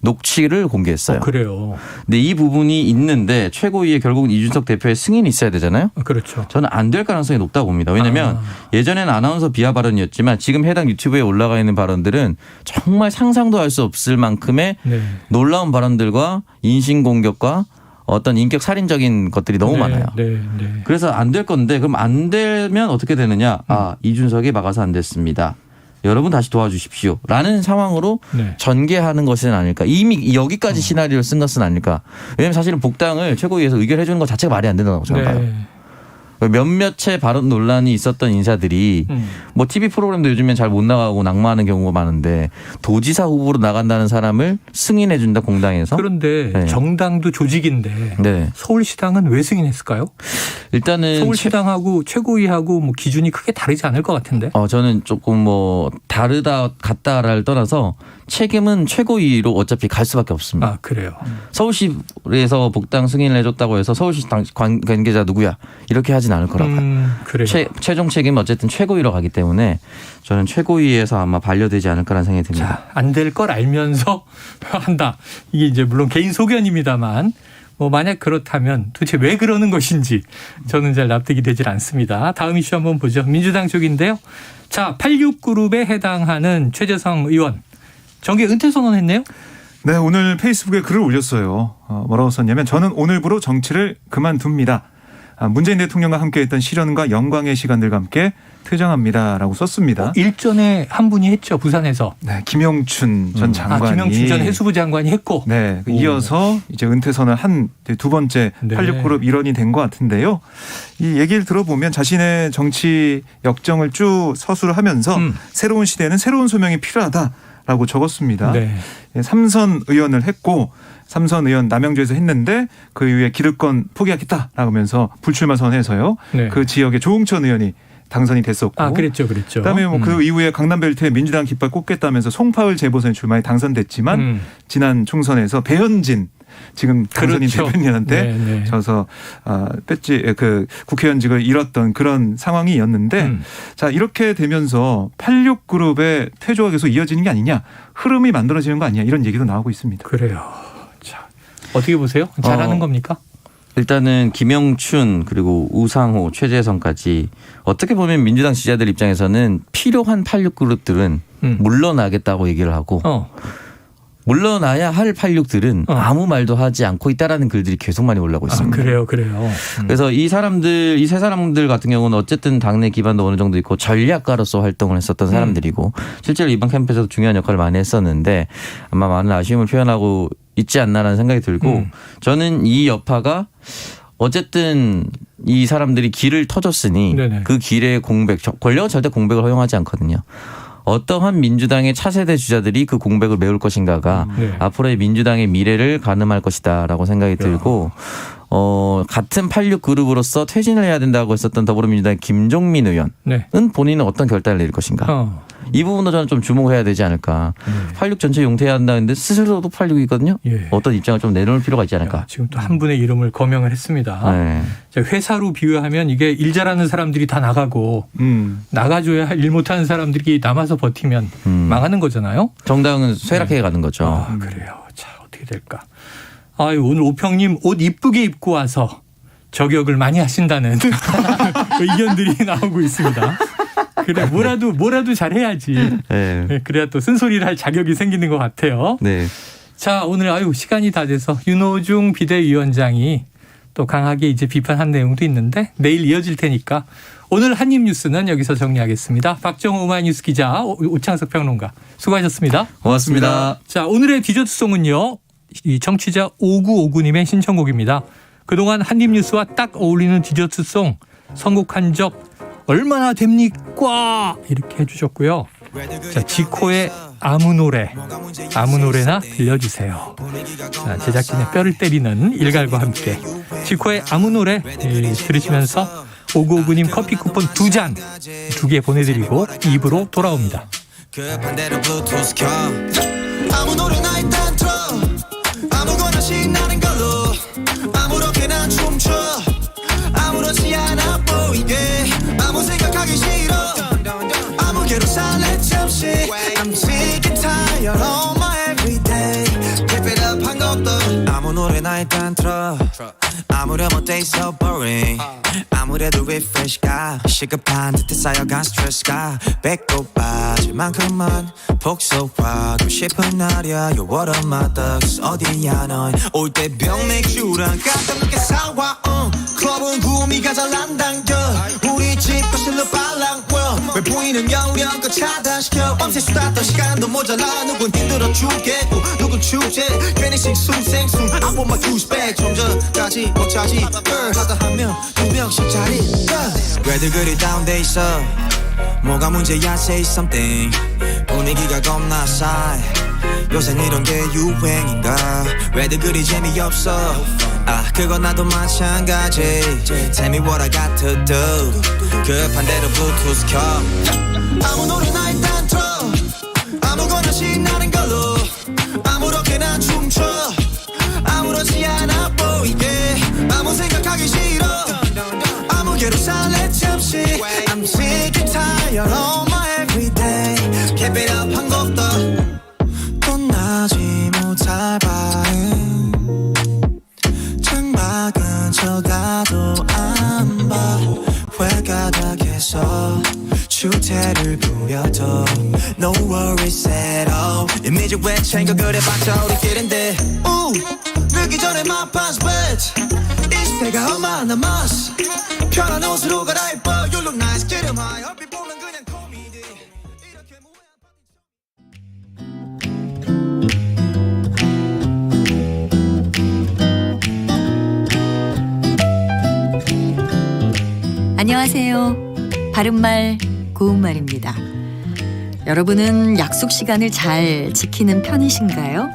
녹취를 공개했어요. 그래요. 근데 이 부분이 있는데 최고위에 결국은 이준석 대표의 승인이 있어야 되잖아요. 그렇죠. 저는 안 될 가능성이 높다고 봅니다. 왜냐하면 예전에는 아나운서 비하 발언이었지만 지금 해당 유튜브에 올라가 있는 발언들은 정말 상상도 할 수 없을 만큼의 놀라운 발언들과 인신공격과 어떤 인격 살인적인 것들이 너무 많아요. 그래서 안 될 건데 그럼 안 되면 어떻게 되느냐. 이준석이 막아서 안 됐습니다. 여러분 다시 도와주십시오. 라는 상황으로 전개하는 것은 아닐까. 이미 여기까지 시나리오를 쓴 것은 아닐까. 왜냐하면 사실은 복당을 최고위에서 의결해 주는 것 자체가 말이 안 된다고 저는 봐요. 몇몇의 발언 논란이 있었던 인사들이 TV 프로그램도 요즘엔 잘 못 나가고 낙마하는 경우가 많은데 도지사 후보로 나간다는 사람을 승인해 준다 공당에서. 그런데 정당도 조직인데 서울시당은 왜 승인했을까요? 일단은 서울시당하고 최고위하고 기준이 크게 다르지 않을 것 같은데. 저는 조금 다르다 같다를 떠나서 책임은 최고위로 어차피 갈 수밖에 없습니다. 그래요. 서울시에서 복당 승인을 해줬다고 해서 서울시 관계자 누구야 이렇게 하지 하진 않을 거라고 봐요. 그래요. 최종 책임은 어쨌든 최고위로 가기 때문에 저는 최고위에서 아마 반려되지 않을까라는 생각이 듭니다. 자, 안 될 걸 알면서 한다. 이게 이제 물론 개인 소견입니다만 뭐 만약 그렇다면 도대체 왜 그러는 것인지 저는 잘 납득이 되질 않습니다. 다음 이슈 한번 보죠. 민주당 쪽인데요. 자, 86그룹에 해당하는 최재성 의원 정계 은퇴 선언했네요. 네, 오늘 페이스북에 글을 올렸어요. 뭐라고 썼냐면 저는 오늘부로 정치를 그만둡니다. 문재인 대통령과 함께했던 시련과 영광의 시간들과 함께 퇴장합니다라고 썼습니다. 일전에 한 분이 했죠. 부산에서. 네, 김영춘 전 장관이. 김영춘 전 해수부 장관이 했고. 네, 이어서 이제 은퇴 선언을 한 두 번째 네. 86그룹 일원이 된 것 같은데요. 이 얘기를 들어보면 자신의 정치 역정을 쭉 서술을 하면서 새로운 시대에는 새로운 소명이 필요하다라고 적었습니다. 네. 3선 의원을 했고 3선 의원 남양주에서 했는데 그 이후에 기득권 포기하겠다라고 하면서 불출마 선언해서요. 네. 그 지역에 조응천 의원이 당선이 됐었고. 그랬죠. 그다음에 뭐 그 이후에 강남벨트에 민주당 깃발 꽂겠다면서 송파을 재보선 출마에 당선됐지만 지난 총선에서 배현진 지금 당선인 그렇죠. 대변인한테 네. 져서 그 국회의원직을 잃었던 그런 상황이었는데 자 이렇게 되면서 86그룹의 퇴조가 계속 이어지는 게 아니냐 흐름이 만들어지는 거 아니냐 이런 얘기도 나오고 있습니다. 그래요. 자, 어떻게 보세요? 잘하는 겁니까? 일단은 김영춘 그리고 우상호 최재성까지 어떻게 보면 민주당 지지자들 입장에서는 필요한 86그룹들은 물러나겠다고 얘기를 하고 물러나야 할 86들은 아무 말도 하지 않고 있다라는 글들이 계속 많이 올라오고 있습니다. 그래요. 그래서 이 세 사람들 같은 경우는 어쨌든 당내 기반도 어느 정도 있고 전략가로서 활동을 했었던 사람들이고 실제로 이번 캠프에서도 중요한 역할을 많이 했었는데 아마 많은 아쉬움을 표현하고 있지 않나라는 생각이 들고 저는 이 여파가 어쨌든 이 사람들이 길을 터줬으니 네네. 그 길의 공백, 권력은 절대 공백을 허용하지 않거든요. 어떠한 민주당의 차세대 주자들이 그 공백을 메울 것인가가 앞으로의 민주당의 미래를 가늠할 것이다라고 생각이 들고 같은 86그룹으로서 퇴진을 해야 된다고 했었던 더불어민주당의 김종민 의원은 본인은 어떤 결단을 내릴 것인가. 이 부분도 저는 좀 주목해야 되지 않을까. 86 전체 용퇴해야 한다는데 스스로도 86이거든요. 어떤 입장을 좀 내놓을 필요가 있지 않을까. 지금 또 한 분의 이름을 거명을 했습니다. 회사로 비유하면 이게 일 잘하는 사람들이 다 나가고 나가줘야 일 못하는 사람들이 남아서 버티면 망하는 거잖아요. 정당은 쇠락해 가는 거죠. 그래요. 자, 어떻게 될까. 오늘 오평님 옷 이쁘게 입고 와서 저격을 많이 하신다는 의견들이 나오고 있습니다. 그래 뭐라도 잘해야지. 그래야 또 쓴소리를 할 자격이 생기는 것 같아요. 자, 오늘 시간이 다 돼서 윤호중 비대위원장이 또 강하게 이제 비판한 내용도 있는데 내일 이어질 테니까 오늘 한입뉴스는 여기서 정리하겠습니다. 박정호 오마이뉴스 기자, 오창석 평론가 수고하셨습니다. 고맙습니다. 자, 오늘의 디저트송은요. 이 청취자 5959님의 신청곡입니다. 그동안 한입뉴스와 딱 어울리는 디저트송 선곡한 적 얼마나 됩니까? 이렇게 해주셨고요. 자, 지코의 아무 노래나 들려주세요. 자, 제작진의 뼈를 때리는 일갈과 함께 지코의 아무 노래 들으시면서 5959님 커피 쿠폰 2잔 2개 보내드리고 입으로 돌아옵니다. 아무 노래나 일단 틀어 아무거나 신나는 걸로 아무렇게나 춤춰 아무렇지 않아 보이게 아무 생각하기 싫어 아무개로 살래 잠시 I'm sick and tired of my everyday Keep it up 한 것도 아무 노래나 일단 틀어 아무렴 어때 so boring 아무래도 refresh가 시급한 듯해 쌓여간 스트레스가 배꼽 빠질 만큼만 폭소하고 싶은 날이야 You're one of my thugs 어디야 넌 올 때 병맥주랑 가끔밖에 사와 클럽은 구미가 잘 안 당겨 우리 집 거실로 빨랑 왜 보이는 여우량껏 차단시켜 밤새 수다 떠 시간도 모자라 누군 힘들어 죽겠고 누군 축제 괜히 싱숭생숭 I want my juice back 좀 전까지 못 차지 하다 한 명 두 명씩 자리 왜들 그리 다운돼 있어 뭐가 문제야 say something 분위기가 겁나 싸해 요샌 이런 게 유행인가 왜들 그리 재미없어 그건 나도 마찬가지 Tell me what I got to do 급한 대로 블루투스 켜 아무 노래나 일단 틀어 아무거나 신나는 걸로 아무렇게나 춤춰 아무렇지 않아 보이게 아무 생각하기 싫어 아무개로 No worries at all 이미지왜 챙겨 그래봤자 우리끼린데 늦기 전에 my past bet 20대가 얼마 남았어 편한 옷으로 갈아입어 You look nice get 'em high 얼핏 보면 그냥 코미디 이렇게 안녕하세요. 바른말 고운말입니다. 여러분은 약속 시간을 잘 지키는 편이신가요?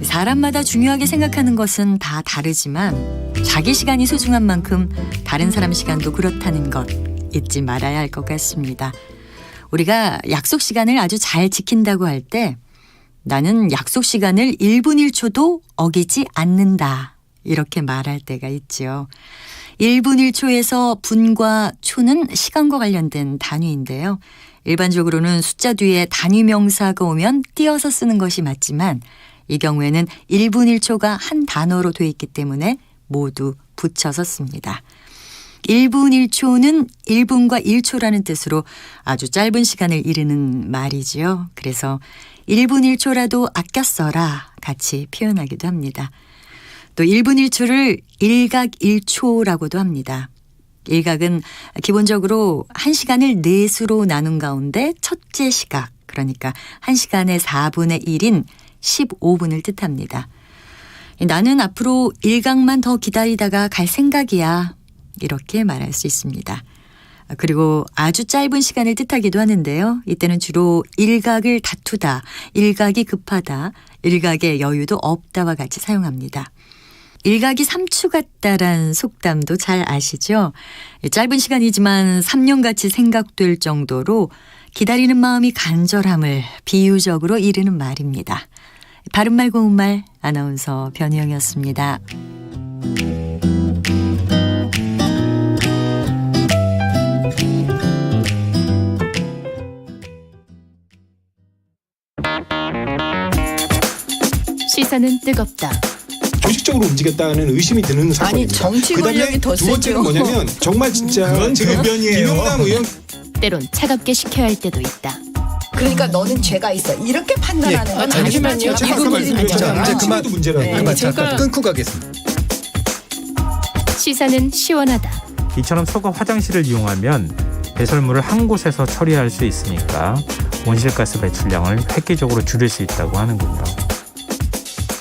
사람마다 중요하게 생각하는 것은 다 다르지만 자기 시간이 소중한 만큼 다른 사람 시간도 그렇다는 것 잊지 말아야 할 것 같습니다. 우리가 약속 시간을 아주 잘 지킨다고 할 때 나는 약속 시간을 1분 1초도 어기지 않는다 이렇게 말할 때가 있죠. 1분 1초에서 분과 초는 시간과 관련된 단위인데요. 일반적으로는 숫자 뒤에 단위 명사가 오면 띄어서 쓰는 것이 맞지만 이 경우에는 1분 1초가 한 단어로 돼 있기 때문에 모두 붙여서 씁니다. 1분 1초는 1분과 1초라는 뜻으로 아주 짧은 시간을 이르는 말이지요. 그래서 1분 1초라도 아껴 써라 같이 표현하기도 합니다. 또 1분 1초를 일각 1초라고도 합니다. 일각은 기본적으로 1시간을 4수로 나눈 가운데 첫째 시각, 그러니까 1시간의 4분의 1인 15분을 뜻합니다. 나는 앞으로 일각만 더 기다리다가 갈 생각이야. 이렇게 말할 수 있습니다. 그리고 아주 짧은 시간을 뜻하기도 하는데요. 이때는 주로 일각을 다투다, 일각이 급하다, 일각의 여유도 없다와 같이 사용합니다. 일각이 3추 같다란 속담도 잘 아시죠? 짧은 시간이지만 3년같이 생각될 정도로 기다리는 마음이 간절함을 비유적으로 이르는 말입니다. 바른말 고운말 아나운서 변희영이었습니다. 시사는 뜨겁다. 조직적으로 움직였다는 의심이 드는 사건입니다. 아니 정치 권력이 더 두 번째는 세죠. 뭐냐면 정말 진짜 그건 제가 김영남 의원 때론 차갑게 식혀야 할 때도 있다. 그러니까 너는 죄가 있어. 이렇게 판단하는 건 잠시만요. 잠깐만 이제 그만 문제라고. 그만 잠깐 끊고 가겠습니다. 시사는 시원하다. 이처럼 소가 화장실을 이용하면 배설물을 한 곳에서 처리할 수 있으니까 온실가스 배출량을 획기적으로 줄일 수 있다고 하는군요.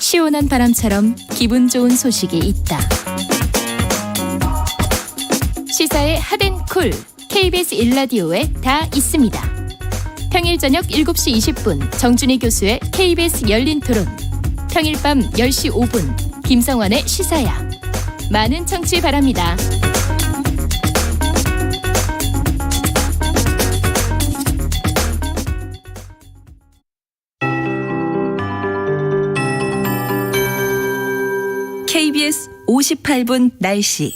시원한 바람처럼 기분 좋은 소식이 있다. 시사의 핫앤쿨 KBS 1라디오에 다 있습니다. 평일 저녁 7시 20분 정준희 교수의 KBS 열린 토론, 평일 밤 10시 5분 김성환의 시사야. 많은 청취 바랍니다. KBS 58분 날씨.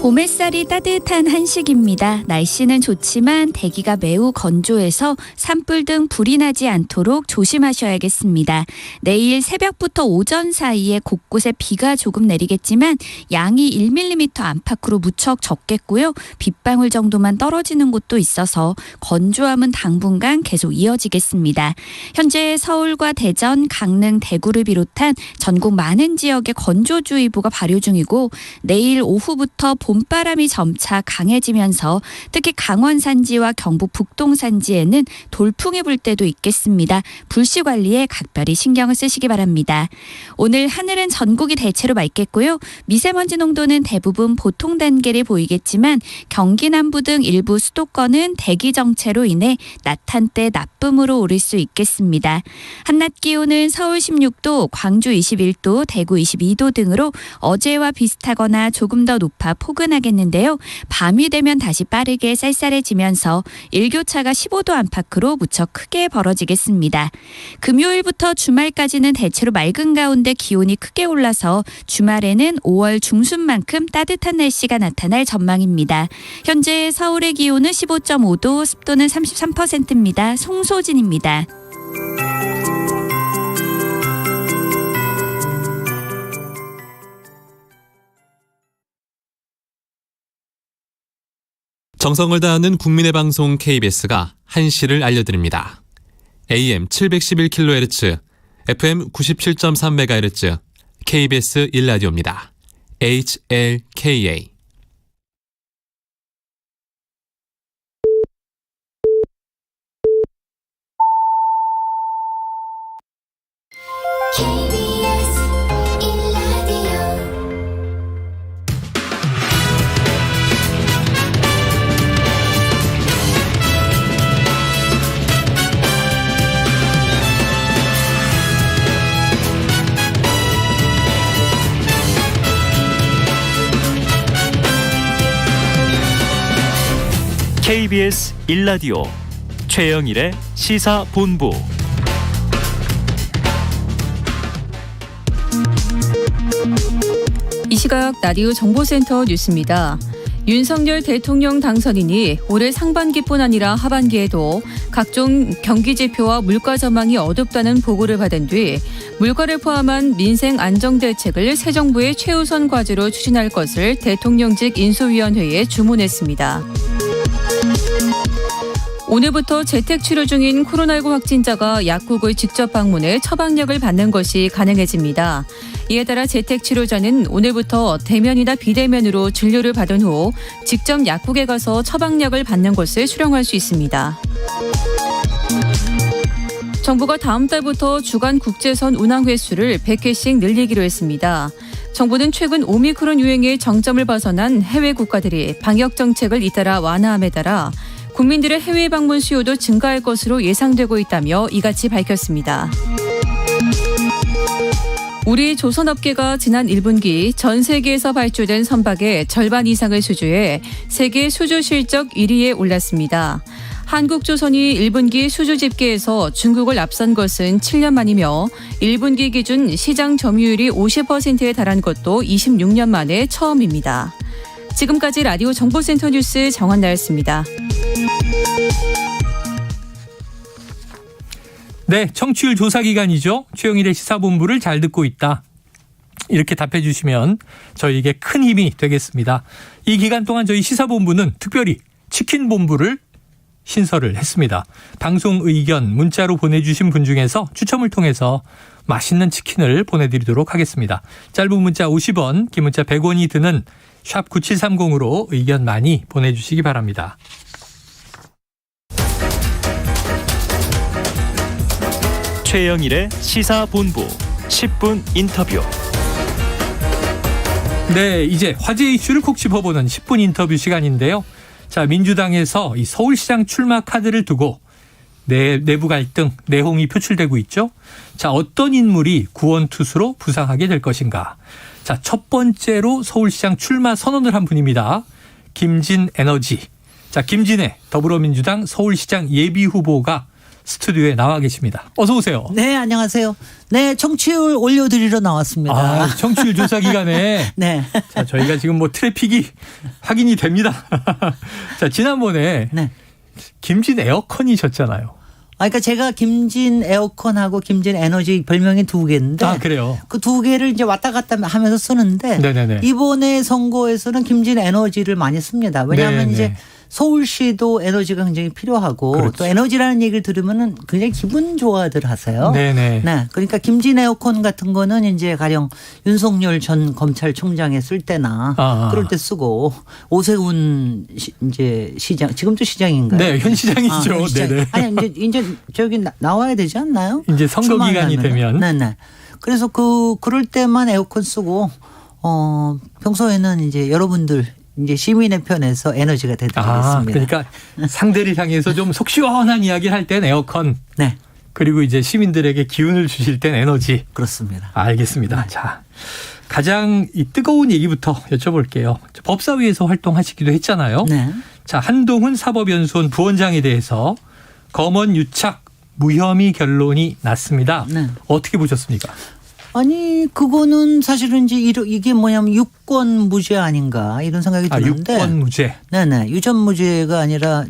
봄햇살이 따뜻한 한식입니다. 날씨는 좋지만 대기가 매우 건조해서 산불 등 불이 나지 않도록 조심하셔야겠습니다. 내일 새벽부터 오전 사이에 곳곳에 비가 조금 내리겠지만 양이 1mm 안팎으로 무척 적겠고요. 빗방울 정도만 떨어지는 곳도 있어서 건조함은 당분간 계속 이어지겠습니다. 현재 서울과 대전, 강릉, 대구를 비롯한 전국 많은 지역에 건조주의보가 발효 중이고 내일 오후부터 봄바람이 점차 강해지면서 특히 강원 산지와 경북 북동 산지에는 돌풍이 불 때도 있겠습니다. 불씨 관리에 각별히 신경을 쓰시기 바랍니다. 오늘 하늘은 전국이 대체로 맑겠고요. 미세먼지 농도는 대부분 보통 단계를 보이겠지만 경기 남부 등 일부 수도권은 대기 정체로 인해 낮 한때 나쁨으로 오를 수 있겠습니다. 한낮 기온은 서울 16도, 광주 21도, 대구 22도 등으로 어제와 비슷하거나 조금 더 높아 포근하겠는데요. 밤이 되면 다시 빠르게 쌀쌀해지면서 일교차가 15도 안팎으로 무척 크게 벌어지겠습니다. 금요일부터 주말까지는 대체로 맑은 가운데 기온이 크게 올라서 주말에는 5월 중순만큼 따뜻한 날씨가 나타날 전망입니다. 현재 서울의 기온은 15.5도, 습도는 33%입니다. 송소진입니다. 정성을 다하는 국민의 방송 KBS가 한시를 알려드립니다. AM 711kHz, FM 97.3MHz, KBS 1라디오입니다. HLKA. KBS 1라디오 최영일의 시사본부. 이 시각 라디오 정보센터 뉴스입니다. 윤석열 대통령 당선인이 올해 상반기뿐 아니라 하반기에도 각종 경기 지표와 물가 전망이 어둡다는 보고를 받은 뒤 물가를 포함한 민생 안정 대책을 새 정부의 최우선 과제로 추진할 것을 대통령직 인수위원회에 주문했습니다. 오늘부터 재택 치료 중인 코로나19 확진자가 약국을 직접 방문해 처방약을 받는 것이 가능해집니다. 이에 따라 재택 치료자는 오늘부터 대면이나 비대면으로 진료를 받은 후 직접 약국에 가서 처방약을 받는 것을 수령할 수 있습니다. 정부가 다음 달부터 주간 국제선 운항 횟수를 100회씩 늘리기로 했습니다. 정부는 최근 오미크론 유행의 정점을 벗어난 해외 국가들이 방역 정책을 잇따라 완화함에 따라 국민들의 해외 방문 수요도 증가할 것으로 예상되고 있다며 이같이 밝혔습니다. 우리 조선업계가 지난 1분기 전 세계에서 발주된 선박의 절반 이상을 수주해 세계 수주 실적 1위에 올랐습니다. 한국조선이 1분기 수주 집계에서 중국을 앞선 것은 7년 만이며 1분기 기준 시장 점유율이 50%에 달한 것도 26년 만에 처음입니다. 지금까지 라디오 정보센터 뉴스 정한나였습니다. 네, 청취율 조사 기간이죠. 최영일의 시사본부를 잘 듣고 있다. 이렇게 답해 주시면 저희에게 큰 힘이 되겠습니다. 이 기간 동안 저희 시사본부는 특별히 치킨본부를 신설을 했습니다. 방송 의견 문자로 보내주신 분 중에서 추첨을 통해서 맛있는 치킨을 보내드리도록 하겠습니다. 짧은 문자 50원, 긴 문자 100원이 드는 샵 9730으로 의견 많이 보내주시기 바랍니다. 최영일의 시사본부 10분 인터뷰. 네, 이제 화제 이슈를 콕 짚어보는 10분 인터뷰 시간인데요. 자, 민주당에서 이 서울시장 출마 카드를 두고 내부 갈등, 내홍이 표출되고 있죠. 자, 어떤 인물이 구원투수로 부상하게 될 것인가. 자, 첫 번째로 서울시장 출마 선언을 한 분입니다. 김진에너지. 자, 김진애 더불어민주당 서울시장 예비후보가 스튜디오에 나와 계십니다. 어서 오세요. 네, 안녕하세요. 네, 청취율 올려드리러 나왔습니다. 아, 청취율 조사 기간에. 네. 자, 저희가 지금 뭐 트래픽이 확인이 됩니다. 자, 지난번에 네. 김진 에어컨이셨잖아요. 그러니까 제가 김진 에어컨하고 김진 에너지 별명이 두 개인데. 아, 그래요? 그 두 개를 이제 왔다 갔다 하면서 쓰는데. 네네네. 이번에 선거에서는 김진 에너지를 많이 씁니다. 왜냐하면 네네. 이제 서울시도 에너지가 굉장히 필요하고 그렇죠. 또 에너지라는 얘기를 들으면은 굉장히 기분 좋아들 하세요. 네네. 네. 그러니까 김진 에어컨 같은 거는 이제 가령 윤석열 전 검찰총장에 쓸 때나 그럴 때 쓰고 오세훈 이제 시장 지금도 시장인가요? 네, 현 시장이죠. 시장. 네네. 아니 이제 저기 나와야 되지 않나요? 이제 선거 기간이 되면. 네네. 그래서 그럴 때만 에어컨 쓰고 평소에는 이제 여러분들 이제 시민의 편에서 에너지가 되도록했습니다. 그러니까 상대를 향해서 좀 속 시원한 이야기를 할 땐 에어컨. 네. 그리고 이제 시민들에게 기운을 주실 땐 에너지. 그렇습니다. 알겠습니다. 네. 자, 가장 이 뜨거운 얘기부터 여쭤볼게요. 법사위에서 활동하시기도 했잖아요. 네. 자, 한동훈 사법연수원 부원장에 대해서 검언 유착 무혐의 결론이 났습니다. 네. 어떻게 보셨습니까? 아니 그거는 사실은 이제 이게 뭐냐면 유권 무죄 아닌가 이런 생각이 드는데. 유권 무죄. 네네. 유전 무죄가 아니라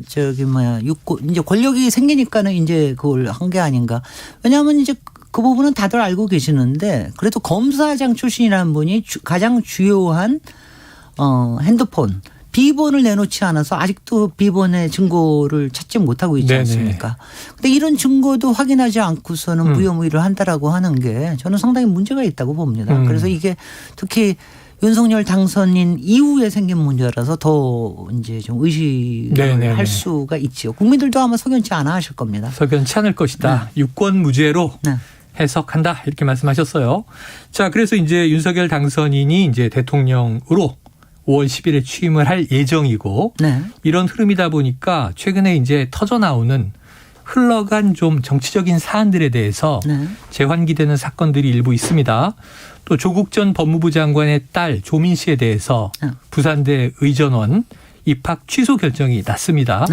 유권 이제 권력이 생기니까는 이제 그걸 한 게 아닌가. 왜냐하면 이제 그 부분은 다들 알고 계시는데 그래도 검사장 출신이라는 분이 가장 주요한 핸드폰 비번을 내놓지 않아서 아직도 비번의 증거를 찾지 못하고 있지 않습니까? 근데 이런 증거도 확인하지 않고서는 무혐의를 한다라고 하는 게 저는 상당히 문제가 있다고 봅니다. 그래서 이게 특히 윤석열 당선인 이후에 생긴 문제라서 더 이제 좀 의식을 할 수가 있지요. 국민들도 아마 석연치 않아 하실 겁니다. 석연치 않을 것이다. 유권 무죄로 해석한다 이렇게 말씀하셨어요. 자, 그래서 이제 윤석열 당선인이 이제 대통령으로 5월 10일에 취임을 할 예정이고 이런 흐름이다 보니까 최근에 이제 터져 나오는 흘러간 좀 정치적인 사안들에 대해서 재환기되는 사건들이 일부 있습니다. 또 조국 전 법무부 장관의 딸 조민 씨에 대해서 부산대 의전원 입학 취소 결정이 났습니다.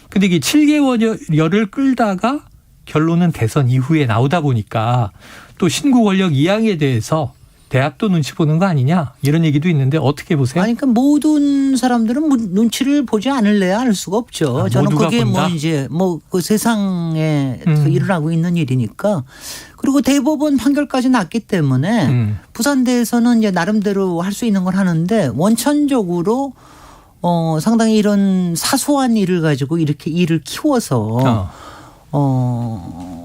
근데 이게 7개월여를 끌다가 결론은 대선 이후에 나오다 보니까 또 신구 권력 이양에 대해서 대학도 눈치 보는 거 아니냐 이런 얘기도 있는데 어떻게 보세요? 아니, 그러니까 모든 사람들은 눈치를 보지 않을래야 할 수가 없죠. 저는 그게 본다? 그 세상에 일어나고 있는 일이니까. 그리고 대법원 판결까지 났기 때문에 부산대에서는 이제 나름대로 할 수 있는 걸 하는데 원천적으로 상당히 이런 사소한 일을 가지고 이렇게 일을 키워서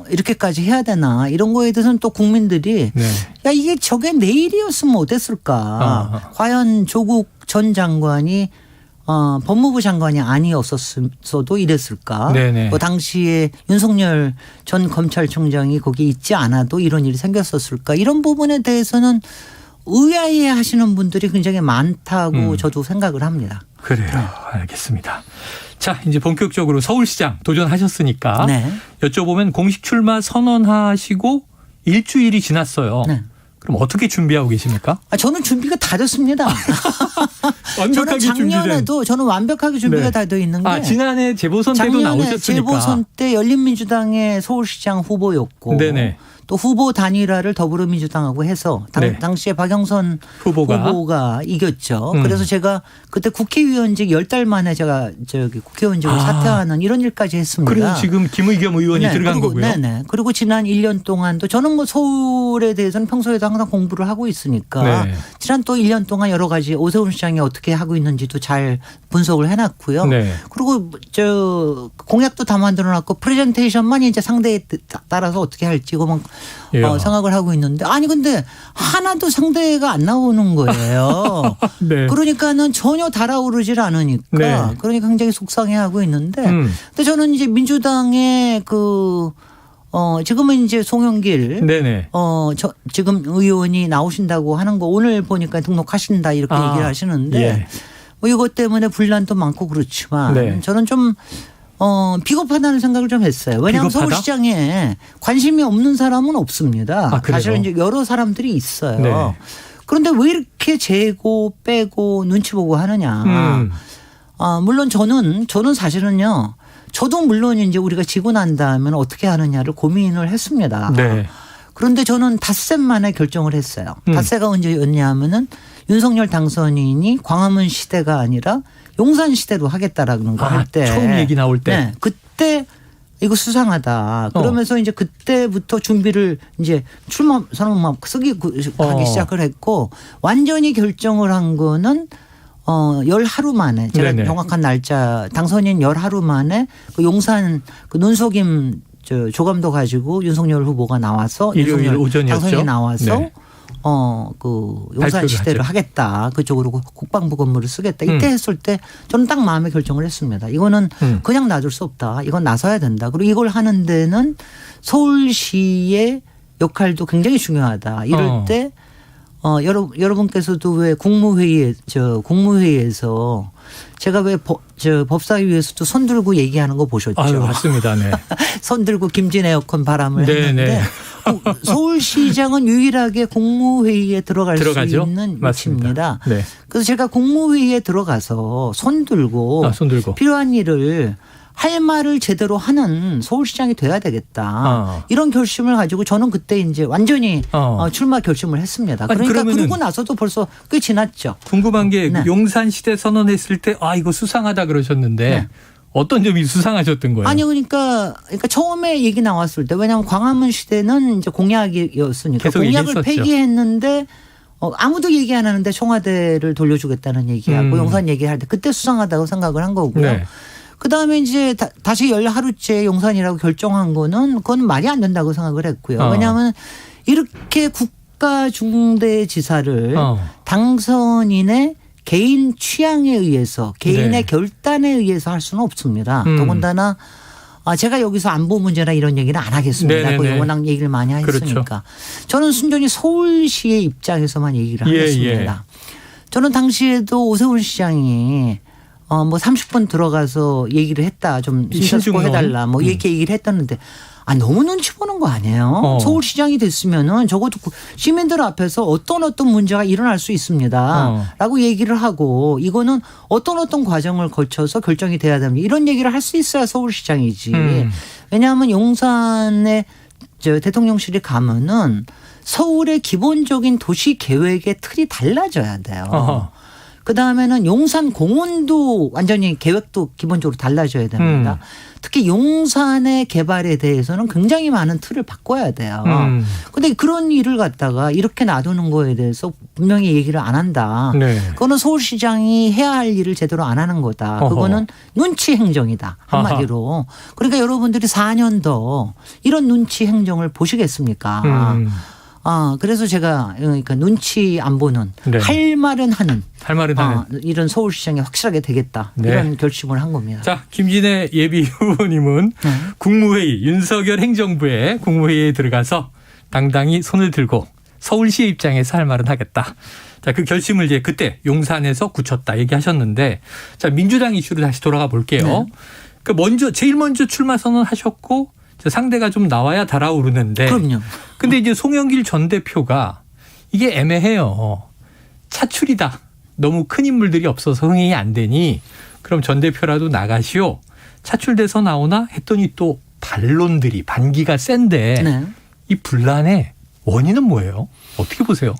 이렇게까지 해야 되나 이런 거에 대해서는 또 국민들이 야 이게 저게 내일이었으면 어땠을까. 과연 조국 전 장관이 법무부 장관이 아니었어도 이랬을까. 또 당시에 윤석열 전 검찰총장이 거기 있지 않아도 이런 일이 생겼었을까. 이런 부분에 대해서는 의아해 하시는 분들이 굉장히 많다고 저도 생각을 합니다. 그래요. 알겠습니다. 자, 이제 본격적으로 서울시장 도전하셨으니까 여쭤보면 공식 출마 선언하시고 일주일이 지났어요. 그럼 어떻게 준비하고 계십니까? 저는 준비가 다 됐습니다. 저는 작년에도 저는 완벽하게 준비가 다 되어 있는 게 지난해 재보선 때도 나오셨으니까. 재보선 때 열린민주당의 서울시장 후보였고 또 후보 단일화를 더불어민주당하고 해서 당시에 박영선 후보가 이겼죠. 그래서 제가 그때 국회의원직 10달 만에 제가 국회의원직으로 사퇴하는 이런 일까지 했습니다. 그리고 지금 김의겸 의원이 들어간 거고요. 그리고 지난 1년 동안도 저는 뭐 서울에 대해서는 평소에도 항상 공부를 하고 있으니까 지난 또 1년 동안 여러 가지 오세훈 시장이 어떻게 하고 있는지도 잘 분석을 해놨고요. 그리고 공약도 다 만들어놨고 프레젠테이션만 이제 상대에 따라서 어떻게 할지 그만 생각을 하고 있는데 근데 하나도 상대가 안 나오는 거예요. 그러니까는 전혀 달아오르질 않으니까 그러니까 굉장히 속상해하고 있는데 근데 저는 이제 민주당의 지금은 이제 송영길 지금 의원이 나오신다고 하는 거 오늘 보니까 등록하신다 이렇게 얘기를 하시는데 뭐 이것 때문에 분란도 많고 그렇지만 저는 좀 비겁하다는 생각을 좀 했어요. 왜냐하면 서울시장에 관심이 없는 사람은 없습니다. 사실은 이제 여러 사람들이 있어요. 그런데 왜 이렇게 재고 빼고 눈치 보고 하느냐. 물론 저는 사실은요. 저도 물론 이제 우리가 지고 난 다음에 어떻게 하느냐를 고민을 했습니다. 그런데 저는 닷새 만에 결정을 했어요. 닷새가 언제였냐 하면은 윤석열 당선인이 광화문 시대가 아니라 용산 시대로 하겠다라는 거 할 때. 처음 얘기 나올 때. 그때 이거 수상하다. 그러면서 이제 그때부터 준비를 이제 출마 선언 막 하기 시작을 했고 완전히 결정을 한 거는 10하루 만에 제가 정확한 날짜 당선인 10하루 만에 그 용산 그 눈속임 조감도 가지고 윤석열 후보가 나와서 일요일 오전이었죠. 당선인이 나와서 용산 시대를 하겠다. 그쪽으로 국방부 건물을 쓰겠다. 이때 했을 때 저는 딱 마음의 결정을 했습니다. 이거는 그냥 놔둘 수 없다. 이건 나서야 된다. 그리고 이걸 하는 데는 서울시의 역할도 굉장히 중요하다. 이럴 때 여러분께서도 왜 국무회의에서 제가 왜 법사위에서도 손 들고 얘기하는 거 보셨죠? 맞습니다. 손 들고 김진 에어컨 바람을 했는데 서울시장은 유일하게 국무회의에 들어가죠? 수 있는 위치입니다. 그래서 제가 국무회의에 들어가서 손 들고 필요한 일을 할 말을 제대로 하는 서울시장이 돼야 되겠다. 이런 결심을 가지고 저는 그때 이제 완전히 출마 결심을 했습니다. 그러니까 그러고 나서도 벌써 꽤 지났죠. 궁금한 게 용산 시대 선언했을 때 이거 수상하다 그러셨는데 어떤 점이 수상하셨던 거예요? 아니 그러니까 처음에 얘기 나왔을 때 왜냐하면 광화문 시대는 이제 공약이었으니까 공약을 폐기했는데 아무도 얘기 안 하는데 청와대를 돌려주겠다는 얘기하고 용산 얘기할 때 그때 수상하다고 생각을 한 거고요. 네. 그다음에 이제 다시 열 하루째 용산이라고 결정한 거는 그건 말이 안 된다고 생각을 했고요. 왜냐하면 이렇게 국가 중대지사를 당선인의 개인 취향에 의해서 개인의 네. 결단에 의해서 할 수는 없습니다. 더군다나 제가 여기서 안보 문제나 이런 얘기는 안 하겠습니다. 거기 워낙 얘기를 많이 했으니까. 그렇죠. 저는 순전히 서울시의 입장에서만 얘기를 하겠습니다. 저는 당시에도 오세훈 시장이 뭐 30분 들어가서 얘기를 했다. 좀 신중고 해달라. 뭐 이렇게 얘기를 했다는데 너무 눈치 보는 거 아니에요? 서울시장이 됐으면은 적어도 시민들 앞에서 어떤 문제가 일어날 수 있습니다. 라고 얘기를 하고 이거는 어떤 과정을 거쳐서 결정이 돼야 됩니다. 이런 얘기를 할 수 있어야 서울시장이지. 왜냐하면 용산에 대통령실이 가면은 서울의 기본적인 도시 계획의 틀이 달라져야 돼요. 그다음에는 용산 공원도 완전히 계획도 기본적으로 달라져야 됩니다. 특히 용산의 개발에 대해서는 굉장히 많은 틀을 바꿔야 돼요. 그런데 그런 일을 갖다가 이렇게 놔두는 거에 대해서 분명히 얘기를 안 한다. 네. 그거는 서울시장이 해야 할 일을 제대로 안 하는 거다. 그거는 눈치 행정이다. 한마디로. 그러니까 여러분들이 4년 더 이런 눈치 행정을 보시겠습니까? 그래서 제가 그러니까 눈치 안 보는 할 말은 하는 이런 서울시장이 확실하게 되겠다. 이런 결심을 한 겁니다. 자, 김진애 예비 후보님은 국무회의 윤석열 행정부의 국무회의에 들어가서 당당히 손을 들고 서울시 입장에서 할 말은 하겠다. 자, 그 결심을 이제 그때 용산에서 굳혔다 얘기하셨는데 자, 민주당 이슈로 다시 돌아가 볼게요. 제일 먼저 출마 선언하셨고 상대가 좀 나와야 달아오르는데. 그럼요. 근데 이제 송영길 전 대표가 이게 애매해요. 차출이다. 너무 큰 인물들이 없어서 흥행이 안 되니 그럼 전 대표라도 나가시오. 차출돼서 나오나 했더니 또 반론들이 반기가 센데 이 분란의 원인은 뭐예요? 어떻게 보세요?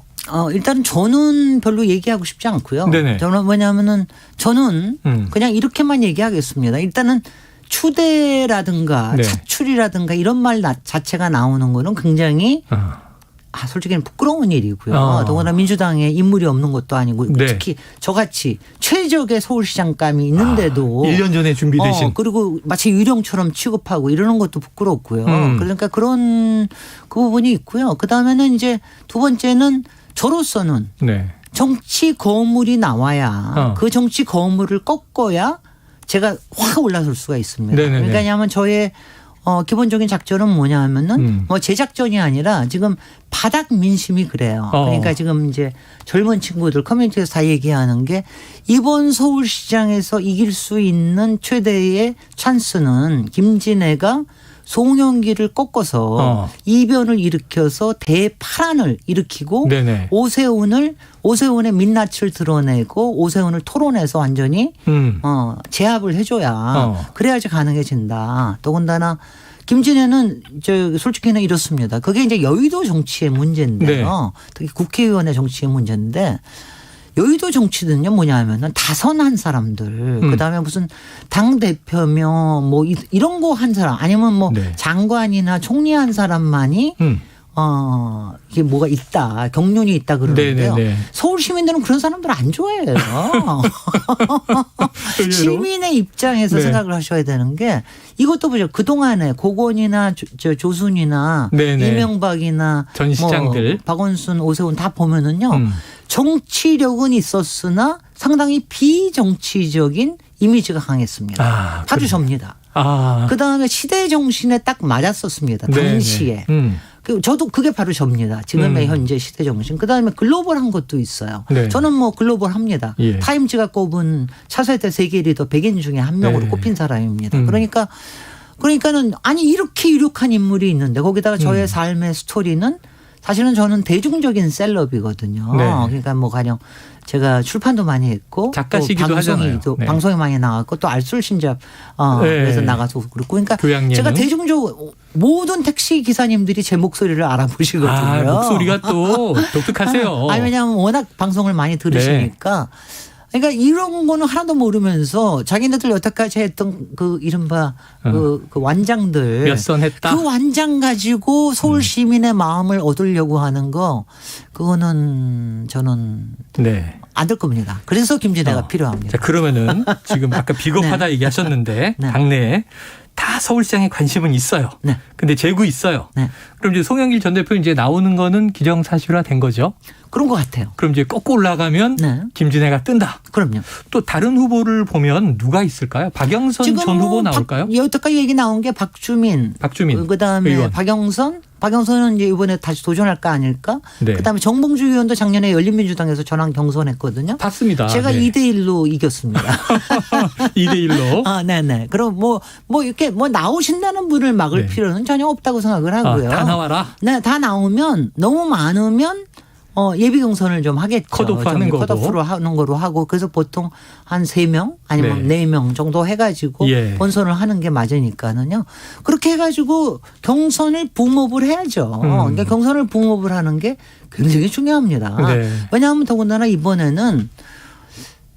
일단 저는 별로 얘기하고 싶지 않고요. 네네. 저는 뭐냐면은 저는 그냥 이렇게만 얘기하겠습니다. 일단은 추대라든가 차출이라든가 이런 말 자체가 나오는 거는 굉장히 솔직히는 부끄러운 일이고요. 더구나 민주당에 인물이 없는 것도 아니고 특히 저같이 최적의 서울시장감이 있는데도 1년 전에 준비되신. 그리고 마치 유령처럼 취급하고 이러는 것도 부끄럽고요. 그러니까 그 부분이 있고요. 그다음에는 이제 두 번째는 저로서는 정치 거물이 나와야 그 정치 거물을 꺾어야 제가 확 올라설 수가 있습니다. 그러니까 왜냐하면 저의 기본적인 작전은 뭐냐 하면은 제 작전이 아니라 지금 바닥 민심이 그래요. 그러니까 지금 이제 젊은 친구들 커뮤니티에서 다 얘기하는 게 이번 서울시장에서 이길 수 있는 최대의 찬스는 김진애가 송영길을 꺾어서 이변을 일으켜서 대파란을 일으키고 오세훈의 민낯을 드러내고 오세훈을 토론해서 완전히 제압을 해줘야 그래야지 가능해진다. 더군다나 김진애는 솔직히는 이렇습니다. 그게 이제 여의도 정치의 문제인데요. 특히 국회의원의 정치의 문제인데 여의도 정치는요 뭐냐 하면은 다선한 사람들 그다음에 무슨 당대표며 뭐 이런 거 한 사람 아니면 뭐 장관이나 총리한 사람만이 이게 뭐가 있다 경륜이 있다 그러는데요. 서울 시민들은 그런 사람들 안 좋아해요. 시민의 입장에서 생각을 하셔야 되는 게 이것도 보죠. 그동안에 고건이나 조순이나 이명박이나 전 시장들 뭐 박원순 오세훈 다 보면은요. 정치력은 있었으나 상당히 비정치적인 이미지가 강했습니다. 아주 접니다. 그다음에 시대 정신에 딱 맞았었습니다. 당시에. 저도 그게 바로 접니다. 지금의 현재 시대 정신. 그다음에 글로벌한 것도 있어요. 저는 뭐 글로벌합니다. 타임즈가 꼽은 차세대 세계 리더 100인 중에 한 명으로 꼽힌 사람입니다. 그러니까는 아니 이렇게 유력한 인물이 있는데 거기다가 저의 삶의 스토리는 사실은 저는 대중적인 셀럽이거든요. 그러니까 뭐 가령 제가 출판도 많이 했고 작가시기도 하잖아요. 방송에 많이 나갔고 또 알쓸신잡 그래서 나가서 그렇고 그러니까 제가 대중적으로 모든 택시 기사님들이 제 목소리를 알아보시거든요. 목소리가 또 독특하세요. 왜냐하면 워낙 방송을 많이 들으시니까 그러니까 이런 거는 하나도 모르면서 자기네들 여태까지 했던 그 이른바 그 완장들 몇 선 했다. 그 완장 가지고 서울 시민의 마음을 얻으려고 하는 거 그거는 저는 네. 안 될 겁니다. 그래서 김진애가 필요합니다. 자, 그러면은 지금 아까 비겁하다 네. 얘기하셨는데 네. 당내에 다 서울시장에 관심은 있어요. 네. 근데 재구 있어요. 네. 그럼 이제 송영길 전 대표 이제 나오는 거는 기정사실화 된 거죠. 그런 것 같아요. 그럼 이제 꺾고 올라가면 네. 김진애가 뜬다. 그럼요. 또 다른 후보를 보면 누가 있을까요? 박영선 전 후보 나올까요? 여태까지 얘기 나온 게 박주민. 그다음에 의원. 박영선은 이제 이번에 다시 도전할까 아닐까? 네. 그다음에 정봉주 의원도 작년에 열린민주당에서 전환 경선했거든요. 봤습니다. 제가 네. 2대1로 이겼습니다. 2대1로. 아, 네네. 그럼 뭐 이렇게 나오신다는 분을 막을 필요는 전혀 없다고 생각을 하고요. 다 나와라. 네, 다 나오면 너무 많으면 예비 경선을 좀 하겠죠. 컷오프하는 거고. 컷오프로 하는 거로 하고 그래서 보통 한 3명 아니면 네. 4명 정도 해가지고 예. 본선을 하는 게 맞으니까는요. 그렇게 해가지고 경선을 붕업을 해야죠. 그러니까 경선을 붕업을 하는 게 굉장히 중요합니다. 네. 왜냐하면 더군다나 이번에는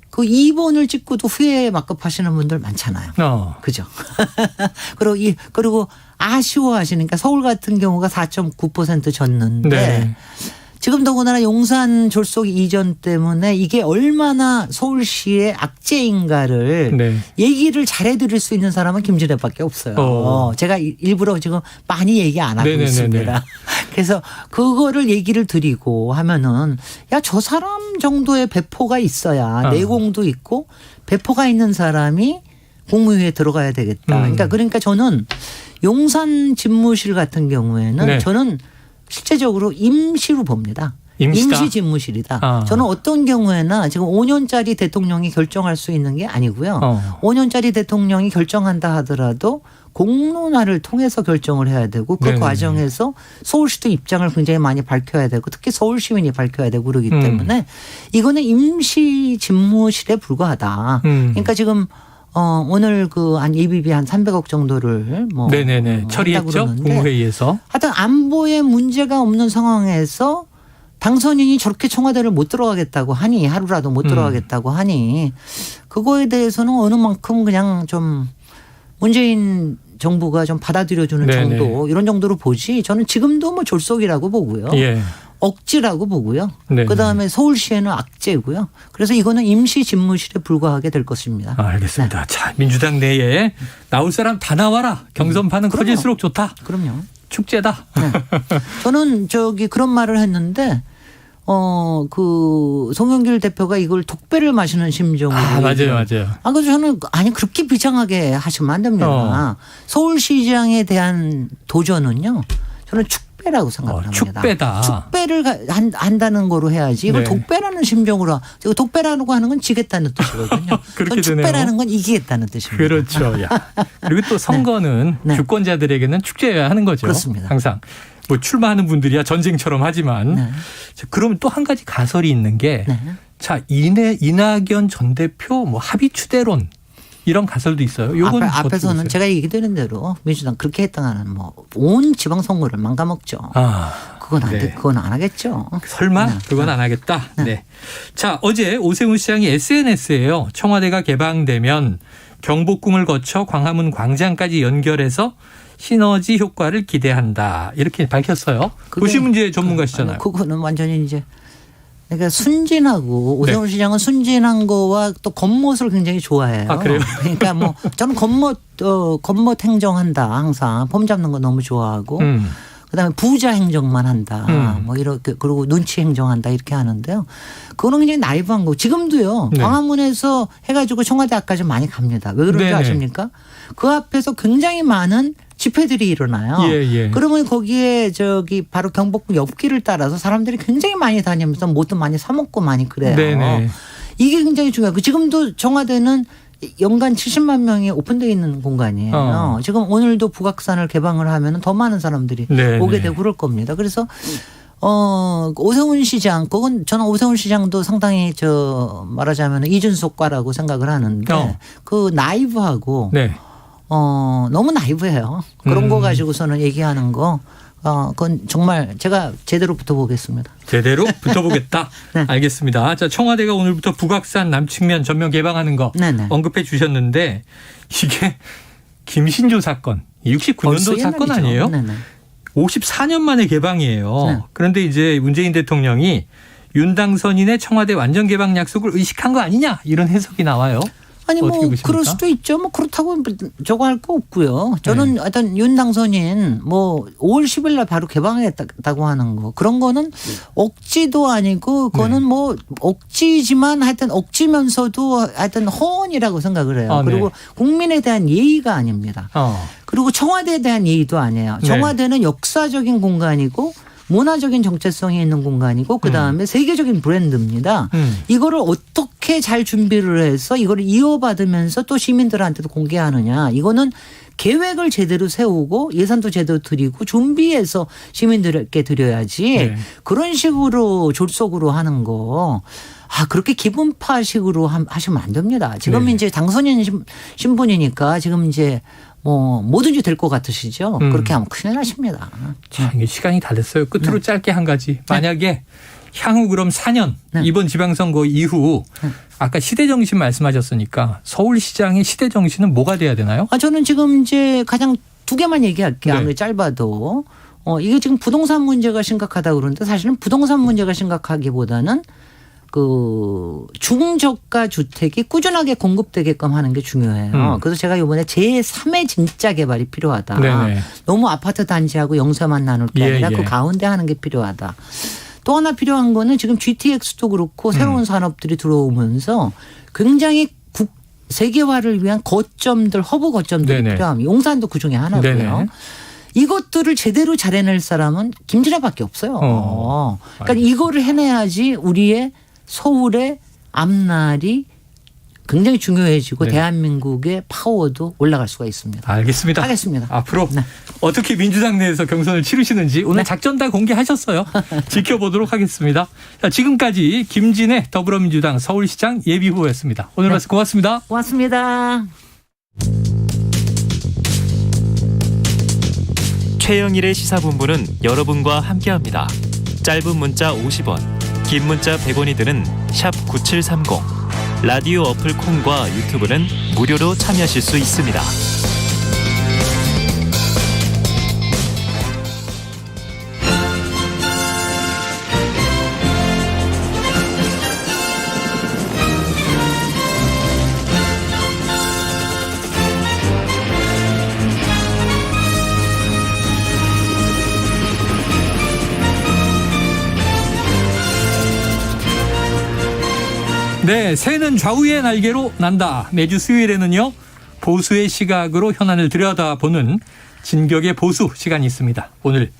그 2번을 찍고도 후회에 막급하시는 분들 많잖아요. 그죠? 그리고 아쉬워하시니까 서울 같은 경우가 4.9% 졌는데 네. 지금 더군다나 용산 졸속 이전 때문에 이게 얼마나 서울시의 악재인가를 네. 얘기를 잘해드릴 수 있는 사람은 김진애밖에 없어요. 제가 일부러 지금 많이 얘기 안 하고 네네네네. 있습니다. 그래서 그거를 얘기를 드리고 하면은 야, 저 사람 정도의 배포가 있어야 내공도 있고 배포가 있는 사람이 국무회의에 들어가야 되겠다. 그러니까 저는 용산 집무실 같은 경우에는 네. 저는 실제적으로 임시로 봅니다. 임시다? 임시 집무실이다. 저는 어떤 경우에나 지금 5년짜리 대통령이 결정할 수 있는 게 아니고요. 5년짜리 대통령이 결정한다 하더라도 공론화를 통해서 결정을 해야 되고 그 네네. 과정에서 서울시도 입장을 굉장히 많이 밝혀야 되고 특히 서울 시민이 밝혀야 되고 그러기 때문에 이거는 임시 집무실에 불과하다. 그러니까 지금 오늘 한 예비비 한 300억 정도를 네네네. 처리했죠. 국무회의에서. 하여튼 안보에 문제가 없는 상황에서 당선인이 저렇게 청와대를 못 들어가겠다고 하니 하루라도 못 들어가겠다고 하니 그거에 대해서는 어느 만큼 그냥 좀 문재인 정부가 좀 받아들여주는 네네. 정도 이런 정도로 보지 저는 지금도 졸속이라고 보고요. 예. 억지라고 보고요. 네네. 그다음에 서울시에는 악재고요. 그래서 이거는 임시 집무실에 불과하게 될 것입니다. 알겠습니다. 자, 민주당 내에 나올 사람 다 나와라. 경선판은 커질수록 좋다. 그럼요. 축제다. 네. 저는 그런 말을 했는데 송영길 대표가 이걸 독배를 마시는 심정으로. 맞아요. 그래서 저는 그렇게 비장하게 하시면 안 됩니다. 서울시장에 대한 도전은요. 저는 축배라고 생각합니다. 축배다. 축배를 한다는 거로 해야지. 이걸 네. 독배라는 심정으로. 독배라고 하는 건 지겠다는 뜻이거든요. 그렇게 축배라는 건 이기겠다는 뜻입니다. 그렇죠. 그리고 또 선거는 네. 주권자들에게는 축제여야 하는 거죠. 그렇습니다. 항상. 출마하는 분들이야 전쟁처럼 하지만. 네. 자, 그러면 또 한 가지 가설이 있는 게 자, 이낙연 전 대표 합의 추대론 이런 가설도 있어요. 요건 앞에서는 제가 얘기드린 대로 민주당 그렇게 했다가는 온 지방선거를 망가먹죠. 그건 안 돼. 그건 안 하겠죠. 설마 그건 안 하겠다. 네. 자, 어제 오세훈 시장이 SNS에요. 청와대가 개방되면 경복궁을 거쳐 광화문 광장까지 연결해서 시너지 효과를 기대한다. 이렇게 밝혔어요. 도시 문제 전문가시잖아요. 그거는 완전히 이제 그러니까 순진하고 오세훈 시장은 순진한 거와 또 겉멋을 굉장히 좋아해요. 그래요? 그러니까 저는 겉멋 행정한다. 항상 폼 잡는 거 너무 좋아하고 그다음에 부자 행정만 한다. 이렇게 그리고 눈치 행정한다 이렇게 하는데요. 그거는 굉장히 나이브한 거고 지금도요. 네. 광화문에서 해가지고 청와대 앞까지 많이 갑니다. 왜 그런지 아십니까? 그 앞에서 굉장히 많은 집회들이 일어나요. 그러면 거기에 바로 경복궁 옆길을 따라서 사람들이 굉장히 많이 다니면서 뭐도 많이 사 먹고 많이 그래요. 네네. 이게 굉장히 중요하고 지금도 청와대는 연간 70만 명이 오픈되어 있는 공간이에요. 지금 오늘도 북악산을 개방을 하면 더 많은 사람들이 오게 되고 그럴 겁니다. 그래서 오세훈 시장, 저는 오세훈 시장도 상당히 말하자면 이준석과라고 생각을 하는데 그 나이브하고 너무 나이브해요. 그런 거 가지고서는 얘기하는 거 그건 정말 제가 제대로 붙어보겠습니다. 제대로 붙어보겠다. 네. 알겠습니다. 자, 청와대가 오늘부터 북악산 남측면 전면 개방하는 거 네네. 언급해 주셨는데 이게 김신조 사건, 69년도 사건 아니에요? 네네. 54년 만에 개방이에요. 네. 그런데 이제 문재인 대통령이 윤 당선인의 청와대 완전 개방 약속을 의식한 거 아니냐 이런 해석이 나와요. 아니 뭐 보십니까? 그럴 수도 있죠. 뭐 그렇다고 저거 할 거 없고요. 저는 네. 하여튼 윤 당선인 뭐 5월 10일 날 바로 개방하겠다고 하는 거 그런 거는 억지도 아니고 그거는 네. 뭐 억지지만 하여튼 억지면서도 하여튼 허언이라고 생각을 해요. 그리고 네. 국민에 대한 예의가 아닙니다. 그리고 청와대에 대한 예의도 아니에요. 청와대는 역사적인 공간이고 문화적인 정체성이 있는 공간이고 그다음에 세계적인 브랜드입니다. 이거를 어떻게 잘 준비를 해서 이거를 이어받으면서 또 시민들한테도 공개하느냐. 이거는 계획을 제대로 세우고 예산도 제대로 드리고 준비해서 시민들에게 드려야지. 네. 그런 식으로 졸속으로 하는 거. 그렇게 기분파식으로 하시면 안 됩니다. 지금 네. 이제 당선인 신분이니까 지금 이제 뭐 뭐든지 될 것 같으시죠? 그렇게 하면 큰일 나십니다. 자, 이게 시간이 다 됐어요. 끝으로 짧게 한 가지. 만약에 향후 그럼 4년 이번 지방선거 이후 아까 시대정신 말씀하셨으니까 서울시장의 시대정신은 뭐가 돼야 되나요? 저는 지금 이제 가장 두 개만 얘기할게요. 네. 아무리 짧아도. 이게 지금 부동산 문제가 심각하다고 그러는데 사실은 부동산 문제가 심각하기보다는 그 중저가 주택이 꾸준하게 공급되게끔 하는 게 중요해요. 그래서 제가 이번에 제3의 진짜 개발이 필요하다. 네네. 너무 아파트 단지하고 영세만 나눌 게 아니라 그 가운데 하는 게 필요하다. 또 하나 필요한 거는 지금 GTX도 그렇고 새로운 산업들이 들어오면서 굉장히 세계화를 위한 거점들, 허브 거점들이 네네. 필요합니다. 용산도 그중에 하나고요. 네네. 이것들을 제대로 잘 해낼 사람은 김진애밖에 없어요. 그러니까 이거를 해내야지 우리의 서울의 앞날이 굉장히 중요해지고 네. 대한민국의 파워도 올라갈 수가 있습니다. 알겠습니다. 하겠습니다. 앞으로 네. 어떻게 민주당 내에서 경선을 치르시는지 오늘 작전 다 공개하셨어요. 지켜보도록 하겠습니다. 자, 지금까지 김진애 더불어민주당 서울시장 예비후보였습니다. 오늘 말씀 고맙습니다. 고맙습니다. 최영일의 시사본부는 여러분과 함께합니다. 짧은 문자 50원, 긴 문자 100원이 드는 샵 9730. 라디오 어플 콩과 유튜브는 무료로 참여하실 수 있습니다. 네, 새는 좌우의 날개로 난다. 매주 수요일에는요. 보수의 시각으로 현안을 들여다보는 진격의 보수 시간이 있습니다. 오늘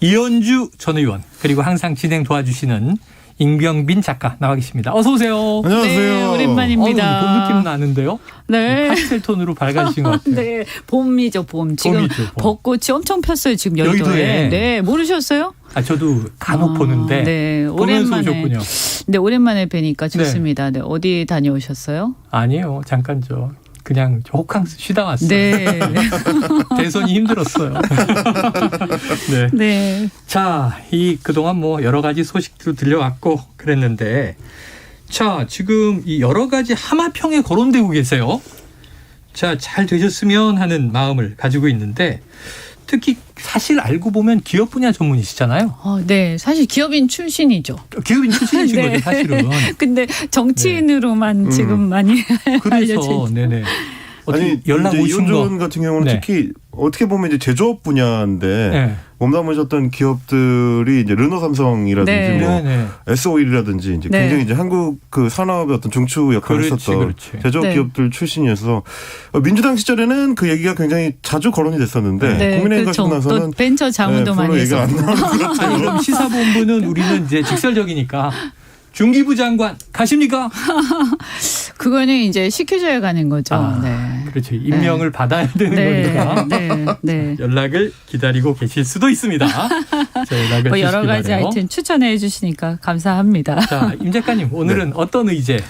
이현주 전 의원 그리고 항상 진행 도와주시는 임병빈 작가 나와 계십니다. 어서 오세요. 안녕하세요. 네, 오랜만입니다. 봄 느낌 나는데요. 네. 파스텔 톤으로 밝아지신 것 같아요. 네, 봄이죠, 봄. 지금 봄이죠, 봄. 벚꽃이 엄청 폈어요, 지금 여의도에. 여의도에. 네, 모르셨어요? 저도 간혹 보는데 네, 보면서 오랜만에 오셨군요. 네, 오랜만에 뵈니까 좋습니다. 네, 어디 다녀오셨어요? 아니에요. 잠깐 그냥 호캉스 쉬다 왔어요. 네. 대선이 힘들었어요. 네. 네. 자, 그동안 여러 가지 소식도 들려왔고 그랬는데 자, 지금 이 여러 가지 하마평에 거론되고 계세요. 자, 잘 되셨으면 하는 마음을 가지고 있는데 특히 사실 알고 보면 기업 분야 전문이시잖아요. 네, 사실 기업인 출신이죠. 기업인 출신이신 네. 거죠, 사실은. 근데 정치인으로만 지금 많이 알려져 그래서 있어요. 네네. 아니 연락 이제 오신 거 이현준 같은 경우는 네. 특히 어떻게 보면 이제 제조업 분야인데 네. 몸담으셨던 기업들이 이제 르노삼성이라든지 네. 뭐 네네. S-오일이라든지 이제 네. 굉장히 이제 한국 그 산업의 어떤 중추 역할을 했었던 그렇지. 제조업 네. 기업들 출신이어서 민주당 시절에는 그 얘기가 굉장히 자주 거론이 됐었는데 네, 국민의힘 그렇죠. 가시고 나서는 또 벤처 자문도 별로 많이 얘기가 안 했었고. 나오고 아니, 그럼 시사본부는 우리는 이제 직설적이니까 중기부 장관 가십니까? 그거는 이제 시켜줘야 가는 거죠. 네. 그렇죠. 임명을 받아야 되는 거니까. 네. 연락을 기다리고 계실 수도 있습니다. 자, 연락을 뭐 여러 주시기 가지 바라요. 하여튼 추천해 주시니까 감사합니다. 자, 임 작가님 오늘은 어떤 의제?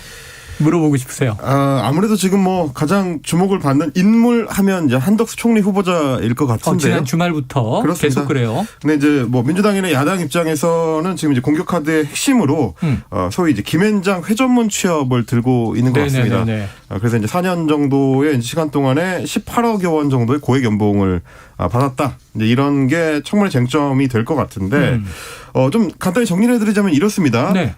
물어보고 싶으세요? 아무래도 지금 뭐 가장 주목을 받는 인물 하면 이제 한덕수 총리 후보자일 것 같은데요. 지난 주말부터 그렇습니다. 계속 그래요. 근데 이제 뭐 민주당이나 야당 입장에서는 지금 이제 공격 카드의 핵심으로 소위 이제 김앤장 회전문 취업을 들고 있는 것 같습니다. 그래서 이제 4년 정도의 시간 동안에 18억여 원 정도의 고액 연봉을 받았다. 이제 이런 게 청문회 쟁점이 될 것 같은데 좀 간단히 정리를 해드리자면 이렇습니다. 네.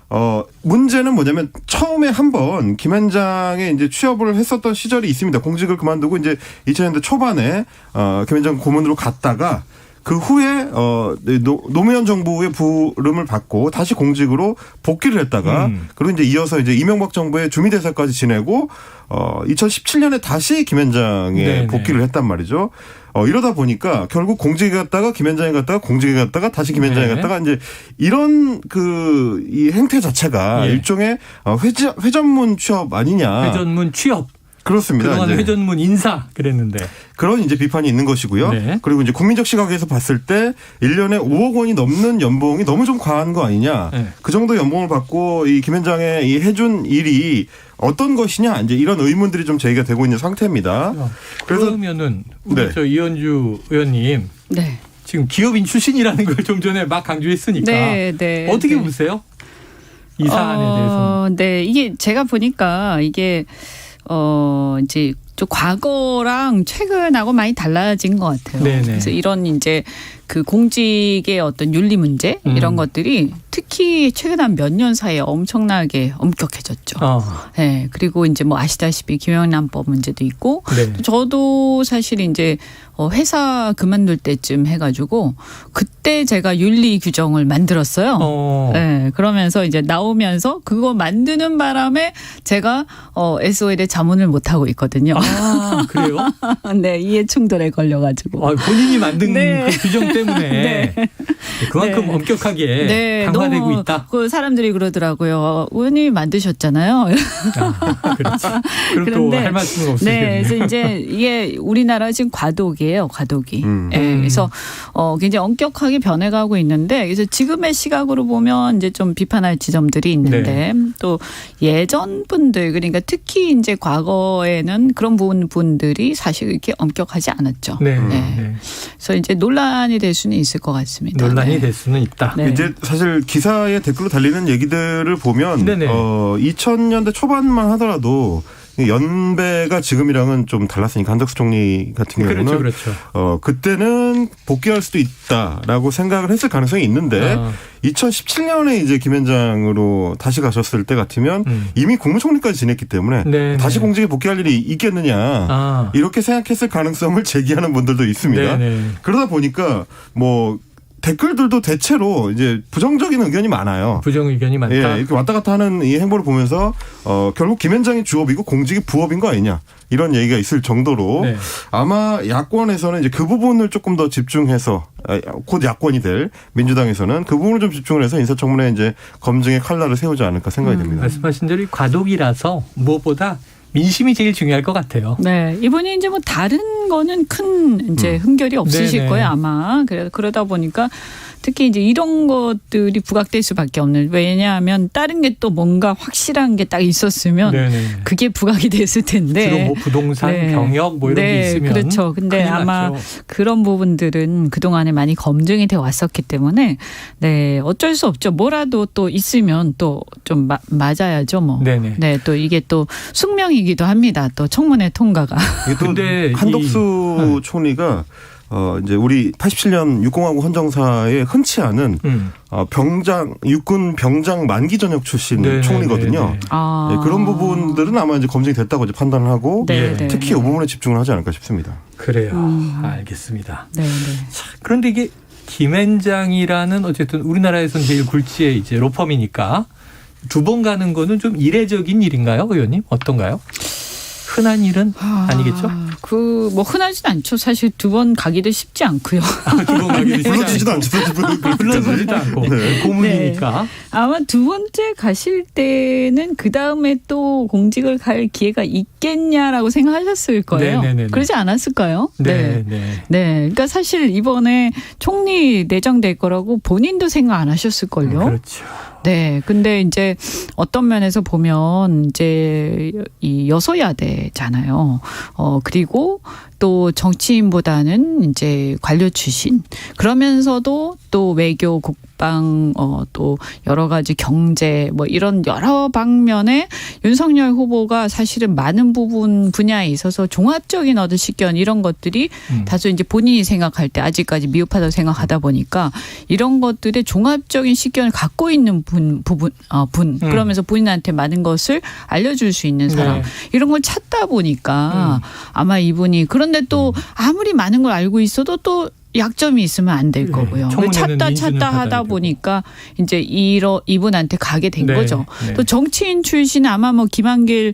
문제는 뭐냐면 처음에 한번 김앤장에 이제 취업을 했었던 시절이 있습니다. 공직을 그만두고 이제 2000년대 초반에 김앤장 고문으로 갔다가 그 후에 노무현 정부의 부름을 받고 다시 공직으로 복귀를 했다가 그리고 이제 이어서 이제 이명박 정부의 주미대사까지 지내고 2017년에 다시 김앤장에 복귀를 했단 말이죠. 이러다 보니까 결국 공직에 갔다가 김앤장에 갔다가 공직에 갔다가 다시 김앤장에 갔다가 이제 이런 이 행태 자체가 일종의 회전문 취업 아니냐. 회전문 취업. 그렇습니다. 그동안 회전문 인사 그랬는데. 그런 이제 비판이 있는 것이고요. 그리고 이제 국민적 시각에서 봤을 때 1년에 5억 원이 넘는 연봉이 너무 좀 과한 거 아니냐. 그 정도 연봉을 받고 이 김앤장에 이 해준 일이 어떤 것이냐. 이제 이런 의문들이 좀 제기가 되고 있는 상태입니다. 그러면은 우리 저 이현주 의원님. 지금 기업인 출신이라는 걸 좀 전에 막 강조했으니까. 어떻게 보세요? 이 사안에 대해서. 네, 이게 제가 보니까 이게 이제 좀 과거랑 최근하고 많이 달라진 것 같아요. 그래서 이런 이제 그 공직의 어떤 윤리 문제 이런 것들이 특히 최근 한 몇 년 사이에 엄청나게 엄격해졌죠. 네, 그리고 이제 뭐 아시다시피 김영란법 문제도 있고 저도 사실 이제 회사 그만둘 때쯤 해가지고 그때 제가 윤리 규정을 만들었어요. 네, 그러면서 이제 나오면서 그거 만드는 바람에 제가 SOL에 자문을 못 하고 있거든요. 그래요? 네, 이해 충돌에 걸려가지고. 본인이 만든 그 규정 때문에 그만큼 엄격하게 강화되고 너무 있다. 그 사람들이 그러더라고요. 의원님이 만드셨잖아요. 그렇지. 그럼 또 할 말씀은 없으시겠네요. 그래서 이제 이게 우리나라 지금 과도기예요. 과도기. 그래서 굉장히 엄격하게 변해가고 있는데 그래서 지금의 시각으로 보면 이제 좀 비판할 지점들이 있는데 또 예전 분들 그러니까 특히 이제 과거에는 그런 분들이 사실 이렇게 엄격하지 않았죠. 그래서 이제 논란이 될 수는 있을 것 같습니다. 논란이 될 수는 있다. 이제 사실 기사에 댓글로 달리는 얘기들을 보면 2000년대 초반만 하더라도 연배가 지금이랑은 좀 달랐으니까 한덕수 총리 같은 경우는 그때는 복귀할 수도 있다라고 생각을 했을 가능성이 있는데 2017년에 이제 김앤장으로 다시 가셨을 때 같으면 이미 국무총리까지 지냈기 때문에 다시 공직에 복귀할 일이 있겠느냐 이렇게 생각했을 가능성을 제기하는 분들도 있습니다. 그러다 보니까 뭐 댓글들도 대체로 이제 부정적인 의견이 많아요. 부정 의견이 많다. 이렇게 왔다 갔다 하는 이 행보를 보면서 결국 김앤장이 주업이고 공직이 부업인 거 아니냐 이런 얘기가 있을 정도로 아마 야권에서는 이제 그 부분을 조금 더 집중해서 곧 야권이 될 민주당에서는 그 부분을 좀 집중을 해서 인사청문회 이제 검증의 칼날을 세우지 않을까 생각이 됩니다. 말씀하신 대로 과도기라서 무엇보다 민심이 제일 중요할 것 같아요. 네, 이번에 이제 뭐 다른 거는 큰 이제 흠결이 없으실 거예요 아마. 그러다 보니까 특히 이제 이런 것들이 부각될 수밖에 없는. 왜냐하면 다른 게 또 뭔가 확실한 게 딱 있었으면 그게 부각이 됐을 텐데. 주로 뭐 부동산, 병역 뭐 이런 게 있으면. 그렇죠. 근데 아마 그런 부분들은 그 동안에 많이 검증이 돼 왔었기 때문에 어쩔 수 없죠. 뭐라도 또 있으면 또 좀 맞아야죠 뭐. 또 이게 또 숙명이기도 합니다. 또 청문회 통과가. 근데 한덕수 총리가 이제 우리 87년 육공화국 헌정사에 흔치 않은 육군 병장 만기 전역 출신 총리거든요. 그런 부분들은 아마 이제 검증이 됐다고 이제 판단을 하고 특히 이 부분에 집중을 하지 않을까 싶습니다. 그래요. 알겠습니다. 자, 그런데 이게 김앤장이라는 어쨌든 우리나라에서는 제일 굴지의 이제 로펌이니까 2번 가는 거는 좀 이례적인 일인가요, 의원님? 어떤가요? 흔한 일은 아니겠죠? 뭐 흔하진 않죠. 사실 2번 가기도 쉽지 않고요. 2번 가기도 불러주지도 않죠. 불러주지도 않고 고문이니까. 아마 2번째 가실 때는 그 다음에 또 공직을 갈 기회가 있겠냐라고 생각하셨을 거예요. 그러지 않았을까요? 그러니까 사실 이번에 총리 내정될 거라고 본인도 생각 안 하셨을걸요. 그렇죠. 네. 근데 이제 어떤 면에서 보면 이제 이 여소야대잖아요. 그리고 또 정치인보다는 이제 관료 출신. 그러면서도 또 외교, 국방, 또 여러 가지 경제 뭐 이런 여러 방면에 윤석열 후보가 사실은 많은 분야에 있어서 종합적인 어떤 식견 이런 것들이 다소 이제 본인이 생각할 때 아직까지 미흡하다고 생각하다 보니까 이런 것들의 종합적인 식견을 갖고 있는 분 그러면서 본인한테 많은 것을 알려줄 수 있는 사람 이런 걸 찾다 보니까 아마 이분이 그런데 또 아무리 많은 걸 알고 있어도 또 약점이 있으면 안 될 거고요. 찾다 하다 보니까 이제 이분한테 가게 된 거죠. 네. 또 정치인 출신 아마 뭐 김한길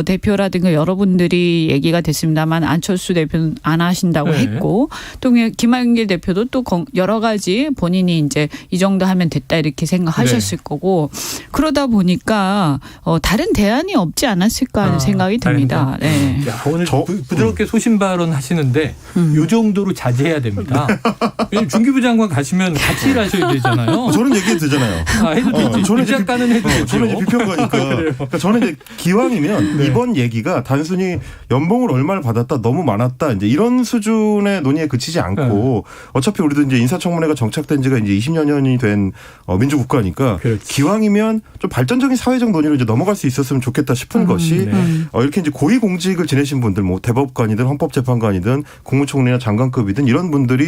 대표라든가 여러분들이 얘기가 됐습니다만 안철수 대표는 안 하신다고 했고 또 김한길 대표도 또 여러 가지 본인이 이제 이 정도 하면 됐다 이렇게 생각하셨을 거고 그러다 보니까 다른 대안이 없지 않았을까 하는 생각이 듭니다. 네. 야, 오늘 부드럽게 소신 발언 하시는데 이 정도로 자제해야 됩니다. 왜냐면 중기부 장관 가시면 같이 일하셔야 되잖아요. 저는 얘기해도 되잖아요. 해도 되지. 저는 이제 작가는 해도 되죠. 저는 이제 비평가니까. 그러니까 저는 이제 기왕이면 이번 얘기가 단순히 연봉을 얼마를 받았다 너무 많았다 이제 이런 수준의 논의에 그치지 않고 어차피 우리도 이제 인사청문회가 정착된 지가 이제 20여년이 된 민주국가니까 기왕이면 좀 발전적인 사회적 논의로 이제 넘어갈 수 있었으면 좋겠다 싶은 것이 이렇게 이제 고위공직을 지내신 분들 뭐 대법관이든 헌법재판관이든 국무총리나 장관급이든 이런 분들이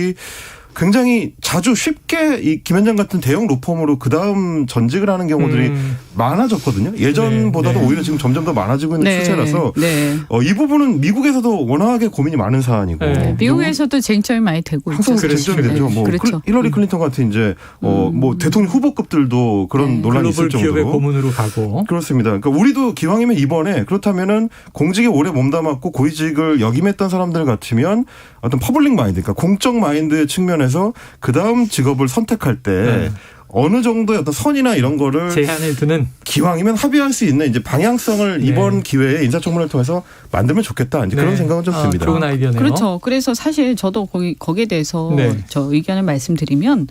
굉장히 자주 쉽게 이 김현장 같은 대형 로펌으로 그다음 전직을 하는 경우들이 많아졌거든요. 예전보다도 오히려 지금 점점 더 많아지고 있는 추세라서 이 부분은 미국에서도 워낙에 고민이 많은 사안이고 미국에서도 쟁점이 많이 되고 항상 쟁점이 되죠. 뭐 힐러리 클린턴 같은 이제 뭐 대통령 후보급들도 그런 논란이 있을 정도로 기업의 고문으로 가고 그렇습니다. 그러니까 우리도 기왕이면 이번에 그렇다면은 공직에 오래 몸담았고 고위직을 역임했던 사람들 같으면 어떤 퍼블릭 마인드, 그러니까 공적 마인드의 측면에서 그 다음 직업을 선택할 때 어느 정도의 어떤 선이나 이런 거를 제한을 두는 기왕이면 합의할 수 있는 이제 방향성을 이번 기회에 인사청문회를 통해서 만들면 좋겠다. 이제 그런 생각은 좀 듭니다. 좋은 아이디어네요. 그렇죠. 그래서 사실 저도 거기에 대해서 저 의견을 말씀드리면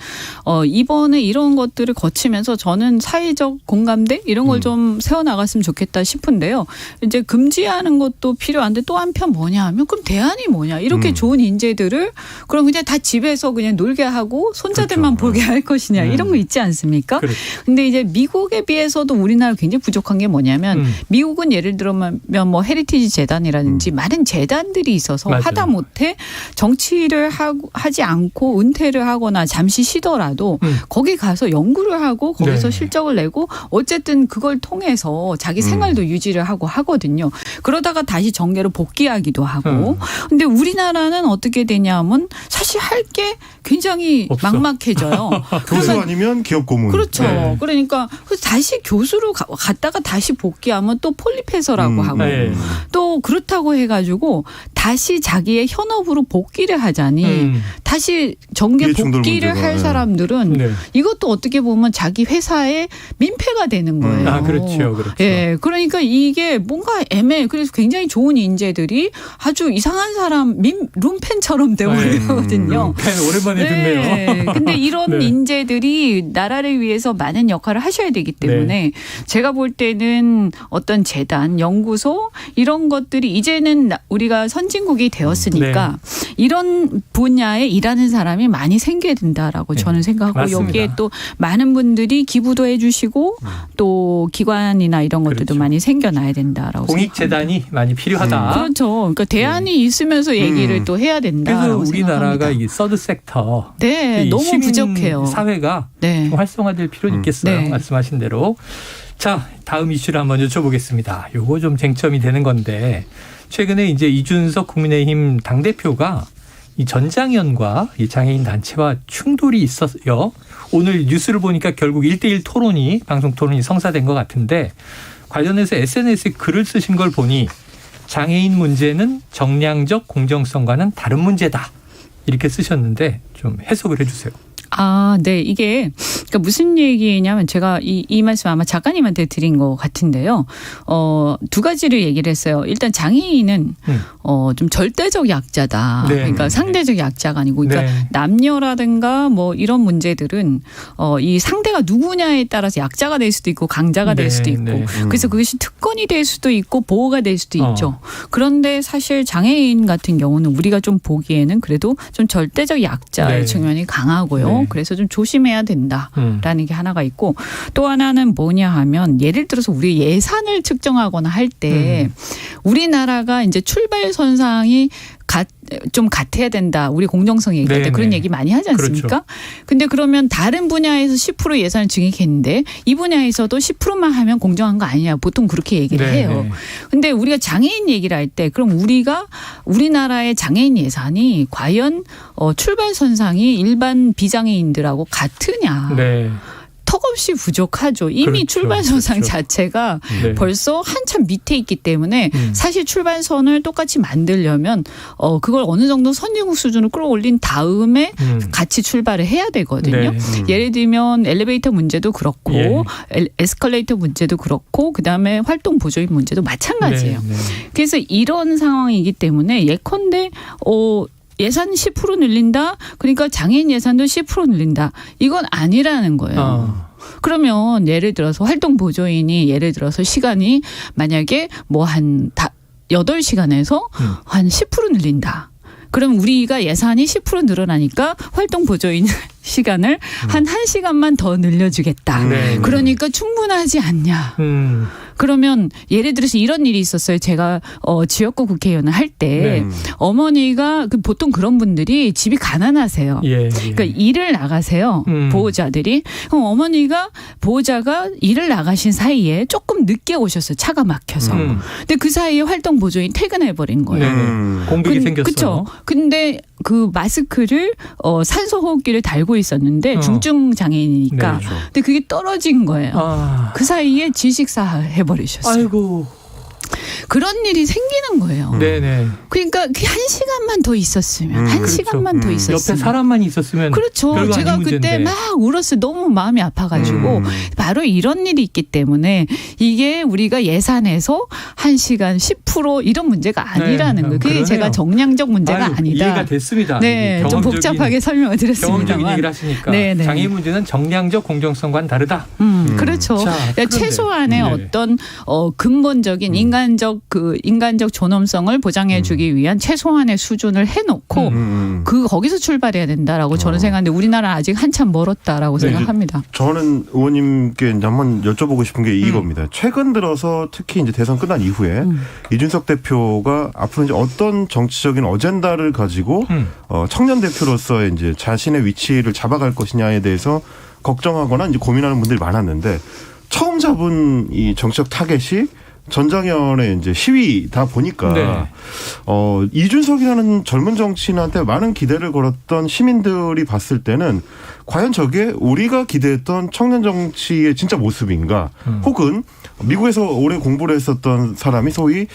이번에 이런 것들을 거치면서 저는 사회적 공감대 이런 걸 좀 세워나갔으면 좋겠다 싶은데요. 이제 금지하는 것도 필요한데 또 한편 뭐냐 하면 그럼 대안이 뭐냐. 이렇게 좋은 인재들을 그럼 그냥 다 집에서 그냥 놀게 하고 손자들만 보게 할 것이냐. 이런 거 있지 않습니까? 근데 이제 미국에 비해서도 우리나라 굉장히 부족한 게 뭐냐면 미국은 예를 들면 뭐 헤리티지 재단이라든지 많은 재단들이 있어서 하다 못해 정치를 하지 않고 은퇴를 하거나 잠시 쉬더라도 거기 가서 연구를 하고 거기서 실적을 내고 어쨌든 그걸 통해서 자기 생활도 유지를 하고 하거든요. 그러다가 다시 정계로 복귀하기도 하고. 근데 우리나라는 어떻게 되냐면 사실 할 게 굉장히 막막해져요. 교수 아니면 기업 고문. 그렇죠. 그러니까 다시 교수로 갔다가 다시 복귀하면 또 폴리페서라고 하고 또 그렇다고 해가지고 다시 자기의 현업으로 복귀를 하자니 다시 정계 복귀를 할 사람들은 이것도 어떻게 보면 자기 회사의 민폐가 되는 거예요. 아, 그렇죠. 예, 그러니까 이게 뭔가 애매해. 그래서 굉장히 좋은 인재들이 아주 이상한 사람 룸펜처럼 되어버리거든요. 오랜만에 듣네요. 근데 이런 인재들이 나라를 위해서 많은 역할을 하셔야 되기 때문에 제가 볼 때는 어떤 재단, 연구소 이런 것들이 이제는 우리가 선진국이 되었으니까 이런 분야에 일하는 사람이 많이 생겨야 된다라고 저는 생각하고 맞습니다. 여기에 또 많은 분들이 기부도 해주시고 또 기관이나 이런 것들도 많이 생겨나야 된다라고 공익재단이 많이 필요하다. 그렇죠. 그러니까 대안이 있으면서 얘기를 또 해야 된다라고 그래서 우리나라가 생각합니다. 이 서드 섹터 너무 부족해요. 사회가 좀 활성화될 필요는 있겠어요. 말씀하신 대로. 자, 다음 이슈를 한번 여쭤보겠습니다. 요거 좀 쟁점이 되는 건데 최근에 이제 이준석 국민의힘 당대표가 이 전장현과 이 장애인 단체와 충돌이 있었어요. 오늘 뉴스를 보니까 결국 1대1 토론이 방송 토론이 성사된 것 같은데 관련해서 SNS에 글을 쓰신 걸 보니 장애인 문제는 정량적 공정성과는 다른 문제다. 이렇게 쓰셨는데 좀 해석을 해 주세요. 네. 이게 그러니까 무슨 얘기냐면 제가 이 말씀 아마 작가님한테 드린 것 같은데요. 두 가지를 얘기를 했어요. 일단 장애인은 좀 절대적 약자다. 네. 그러니까 상대적 약자가 아니고 그러니까 네. 남녀라든가 뭐 이런 문제들은 이 상대가 누구냐에 따라서 약자가 될 수도 있고 강자가 될 수도 있고 그래서 그것이 특권이 될 수도 있고 보호가 될 수도 있죠. 그런데 사실 장애인 같은 경우는 우리가 좀 보기에는 그래도 좀 절대적 약자의 네. 측면이 강하고요. 네. 그래서 좀 조심해야 된다라는 게 하나가 있고 또 하나는 뭐냐 하면 예를 들어서 우리 예산을 측정하거나 할 때 우리나라가 이제 출발선상이 좀 같아야 된다. 우리 공정성 얘기할 때 그런 얘기 많이 하지 않습니까? 그렇죠. 근데 그러면 다른 분야에서 10% 예산을 증액했는데 이 분야에서도 10%만 하면 공정한 거 아니냐. 보통 그렇게 얘기를 해요. 근데 우리가 장애인 얘기를 할 때 그럼 우리나라의 장애인 예산이 과연 출발선상이 일반 비장애인들하고 같으냐. 네. 턱없이 부족하죠. 이미 그렇죠. 출발선상 그렇죠. 자체가 네. 벌써 한참 밑에 있기 때문에 사실 출발선을 똑같이 만들려면 그걸 어느 정도 선진국 수준으로 끌어올린 다음에 같이 출발을 해야 되거든요. 네. 예를 들면 엘리베이터 문제도 그렇고 에스컬레이터 문제도 그렇고 그다음에 활동 보조인 문제도 마찬가지예요. 네. 그래서 이런 상황이기 때문에 예컨대 예산 10% 늘린다. 그러니까 장애인 예산도 10% 늘린다. 이건 아니라는 거예요. 그러면 예를 들어서 활동 보조인이 예를 들어서 시간이 만약에 뭐 한 8시간에서 한 10% 늘린다. 그럼 우리가 예산이 10% 늘어나니까 활동 보조인 시간을 한 1시간만 더 늘려주겠다. 그러니까 충분하지 않냐. 그러면 예를 들어서 이런 일이 있었어요. 제가 지역구 국회의원을 할 때 어머니가 보통 그런 분들이 집이 가난하세요. 그러니까 일을 나가세요. 보호자들이. 그럼 보호자가 일을 나가신 사이에 조금 늦게 오셨어요. 차가 막혀서. 근데 그 사이에 활동 보조인 퇴근해버린 거예요. 공백이 생겼어요. 그렇죠. 근데 그 마스크를 산소호흡기를 달고 있었는데 중증 장애인이니까. 근데 그게 떨어진 거예요. 그 사이에 질식사 해버리셨어요. 아이고. 그런 일이 생기는 거예요. 네네. 그러니까 그 1시간만 더 있었으면, 1시간만 더 있었으면. 옆에 사람만 있었으면. 그렇죠. 제가 그때 막 울었어요. 너무 마음이 아파가지고. 바로 이런 일이 있기 때문에 이게 우리가 예산에서 1시간 10% 이런 문제가 아니라는 거예요. 그게 그러네요. 제가 정량적 문제가 아니다. 이해가 됐습니다. 네, 좀 복잡하게 설명을 드렸습니다만. 경험적인 얘기를 하시니까 네네. 장애인 문제는 정량적 공정성과는 다르다. 그렇죠. 자, 그러니까 최소한의 어떤 근본적인 인간적 존엄성을 보장해주기 위한 최소한의 수준을 해놓고 거기서 출발해야 된다라고 저는 생각하는데 우리나라는 아직 한참 멀었다라고 생각합니다. 저는 의원님께 이제 한번 여쭤보고 싶은 게 이겁니다. 최근 들어서 특히 이제 대선 끝난 이후에 이준석 대표가 앞으로 이제 어떤 정치적인 어젠다를 가지고 청년 대표로서의 이제 자신의 위치를 잡아갈 것이냐에 대해서 걱정하거나 이제 고민하는 분들이 많았는데 처음 잡은 이 정치적 타겟이 전장현의 이제 시위다 보니까 이준석이라는 젊은 정치인한테 많은 기대를 걸었던 시민들이 봤을 때는 과연 저게 우리가 기대했던 청년 정치의 진짜 모습인가? 혹은 미국에서 오래 공부를 했었던 사람이 소위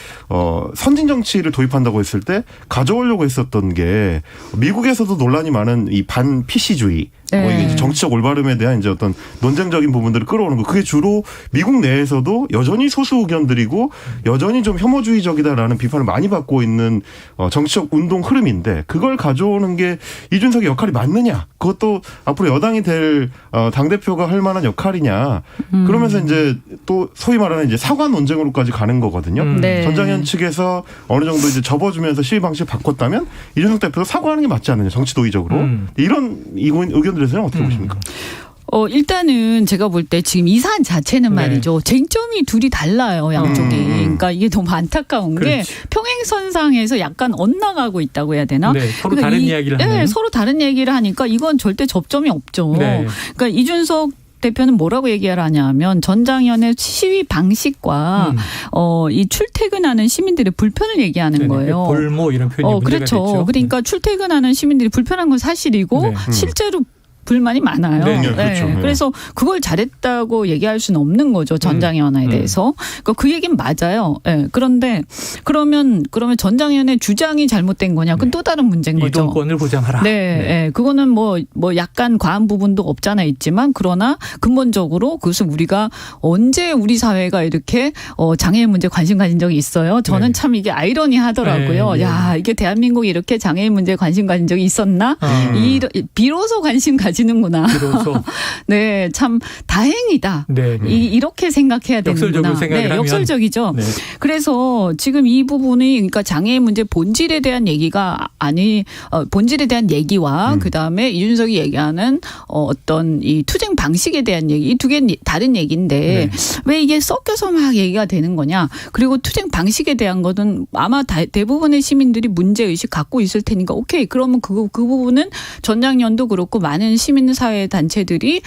선진 정치를 도입한다고 했을 때 가져오려고 했었던 게 미국에서도 논란이 많은 이 반 PC주의 뭐 이게 정치적 올바름에 대한 이제 어떤 논쟁적인 부분들을 끌어오는 거. 그게 주로 미국 내에서도 여전히 소수 의견들이고 여전히 좀 혐오주의적이다라는 비판을 많이 받고 있는 정치적 운동 흐름인데 그걸 가져오는 게 이준석의 역할이 맞느냐? 그것도 앞으로 여당이 될 당대표가 할 만한 역할이냐? 그러면서 이제 또 소위 말하는 이제 사과 논쟁으로까지 가는 거거든요. 전장현 측에서 어느 정도 이제 접어주면서 시위 방식을 바꿨다면 이준석 대표도 사과하는 게 맞지 않느냐? 정치 도의적으로. 이런 의견들에서는 어떻게 보십니까? 일단은 제가 볼 때 지금 이 사안 자체는 말이죠. 쟁점이 둘이 달라요, 양쪽이. 그러니까 이게 너무 안타까운 게 평행선상에서 약간 엇나가고 있다고 해야 되나? 서로 그러니까 다른 이야기를 하는. 서로 다른 얘기를 하니까 이건 절대 접점이 없죠. 그러니까 이준석 대표는 뭐라고 얘기를 하냐면 전장현의 시위 방식과 이 출퇴근하는 시민들의 불편을 얘기하는 거예요. 볼모 이런 표현이 문제가 그렇죠. 됐죠. 그러니까 출퇴근하는 시민들이 불편한 건 사실이고 실제로 불만이 많아요. 네, 그렇죠. 네. 그래서 그걸 잘했다고 얘기할 수는 없는 거죠. 전장위원회에 대해서. 그러니까 그 얘기는 맞아요. 네. 그런데 그러면 전장위원회 주장이 잘못된 거냐? 그건 또 다른 문제인 거죠. 이동권을 보장하라. 네. 그거는 뭐 약간 과한 부분도 없잖아 있지만 그러나 근본적으로 그것은 우리가 언제 우리 사회가 이렇게 장애인 문제 관심 가진 적이 있어요. 저는 참 이게 아이러니하더라고요. 야, 이게 대한민국이 이렇게 장애인 문제에 관심 가진 적이 있었나? 비로소 관심 가지는구나. 비로소. 네, 참 다행이다. 네. 이렇게 생각해야 되는구나. 역설적으로 생각을 하면. 역설적이죠. 네. 그래서 지금 이 부분이 그러니까 장애인 문제 본질에 대한 얘기가 본질에 대한 얘기와 그다음에 이준석이 얘기하는 어떤 이 투쟁 방식에 대한 얘기, 이 두 개는 다른 얘기인데 왜 이게 섞여서 막 얘기가 되는 거냐? 그리고 투쟁 방식에 대한 것은 아마 대부분의 시민들이 문제 의식 갖고 있을 테니까 오케이. 그러면 그 부분은 전장위원도 그렇고 많은 시민사회 단체들이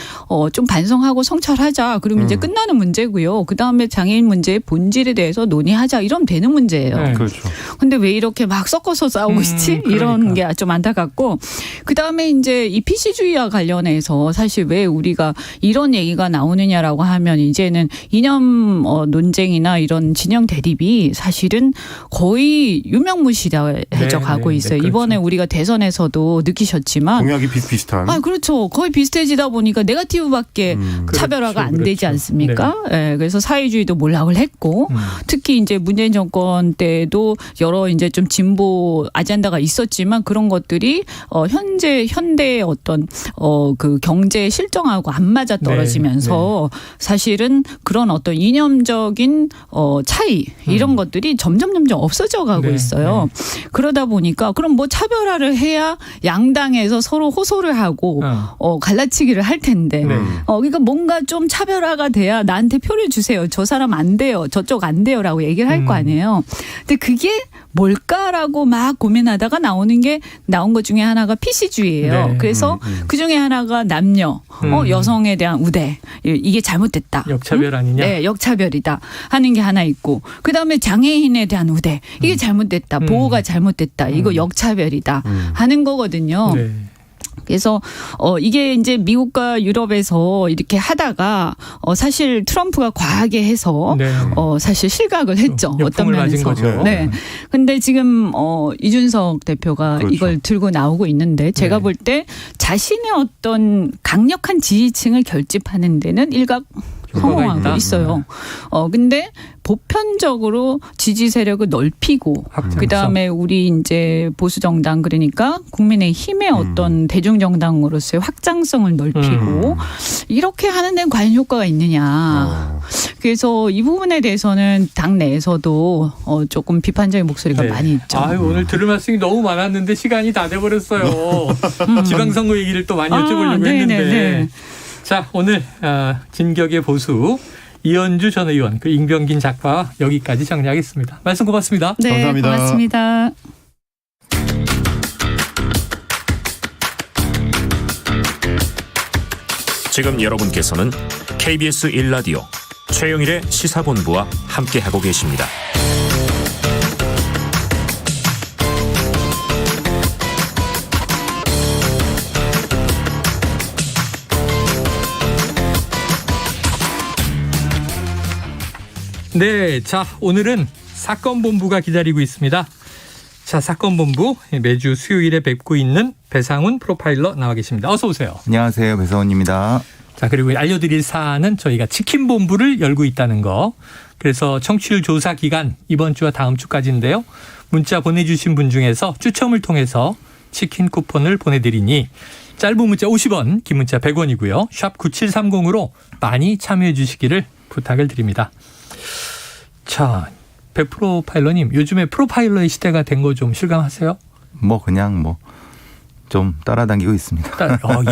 좀 반성하고 성찰하자. 그러면 이제 끝나는 문제고요. 그다음에 장애인 문제의 본질에 대해서 논의하자. 이러면 되는 문제예요. 그렇죠. 근데 왜 이렇게 막 섞어서 싸우고 있지? 이런 게 좀 안타깝고 그다음에 이제 이 PC주의와 관련해서 사실 왜 우리가 이런 얘기가 나오느냐라고 하면 이제는 이념 논쟁이나 이런 진영 대립이 사실은 거의 유명무실해져 가고 있어요. 그렇죠. 이번에 우리가 대선에서도 느끼셨지만 공약이 비슷비슷한. 그렇죠. 거의 비슷해지다 보니까 네거티브밖에 차별화가 안 되지 않습니까? 네. 그래서 사회주의도 몰락을 했고 특히 이제 문재인 정권 때도 여러 이제 좀 진보 아젠다가 있었지만 그런 것들이 현대의 어떤 그 경제 실정하고 안 맞아 떨어지면서 사실은 그런 어떤 이념적인 차이 이런 것들이 점점 없어져 가고 있어요. 그러다 보니까 그럼 뭐 차별화를 해야 양당에서 서로 호소를 하고 갈라치기를 할 텐데 그러니까 뭔가 좀 차별화가 돼야 나한테 표를 주세요. 저 사람 안 돼요. 저쪽 안 돼요라고 얘기를 할 거 아니에요. 근데 그게 뭘까라고 막 고민하다가 나온 것 중에 하나가 PC주의예요. 그래서 그 중에 하나가 남녀, 여성에 대한 우대 이게 잘못됐다. 역차별 아니냐? 네, 역차별이다 하는 게 하나 있고 그다음에 장애인에 대한 우대 이게 잘못됐다. 보호가 잘못됐다. 이거 역차별이다 하는 거거든요. 네. 그래서 이게 이제 미국과 유럽에서 이렇게 하다가 사실 트럼프가 과하게 해서 사실 실각을 했죠. 어떤 면에서. 거죠. 네. 근데 지금 이준석 대표가 이걸 들고 나오고 있는데 제가 볼 때 자신의 어떤 강력한 지지층을 결집하는 데는 일각 성공하고 있어요. 근데 보편적으로 지지 세력을 넓히고 그다음에 우리 이제 보수 정당 그러니까 국민의힘의 어떤 대중 정당으로서의 확장성을 넓히고 이렇게 하는 데는 과연 효과가 있느냐. 그래서 이 부분에 대해서는 당 내에서도 조금 비판적인 목소리가 많이 있죠. 오늘 들을 말씀이 너무 많았는데 시간이 다 돼버렸어요. 지방선거 얘기를 또 많이 여쭤보려고 했는데. 자, 오늘 진격의 보수 이현주 전 의원 그리고 임병긴 작가와 여기까지 정리하겠습니다. 말씀 고맙습니다. 네, 감사합니다. 고맙습니다. 지금 여러분께서는 KBS 1라디오 최영일의 시사본부와 함께하고 계십니다. 네, 자 오늘은 사건본부가 기다리고 있습니다. 자, 사건본부 매주 수요일에 뵙고 있는 배상훈 프로파일러 나와 계십니다. 어서 오세요. 안녕하세요, 배상훈입니다. 자, 그리고 알려드릴 사안은 저희가 치킨본부를 열고 있다는 거. 그래서 청취율 조사 기간 이번 주와 다음 주까지인데요. 문자 보내주신 분 중에서 추첨을 통해서 치킨 쿠폰을 보내드리니 짧은 문자 50원, 긴 문자 100원이고요. 샵 9730으로 많이 참여해 주시기를 부탁을 드립니다. 자, 배 프로파일러님, 요즘에 프로파일러의 시대가 된 거 좀 실감하세요? 그냥 좀 따라다니고 있습니다.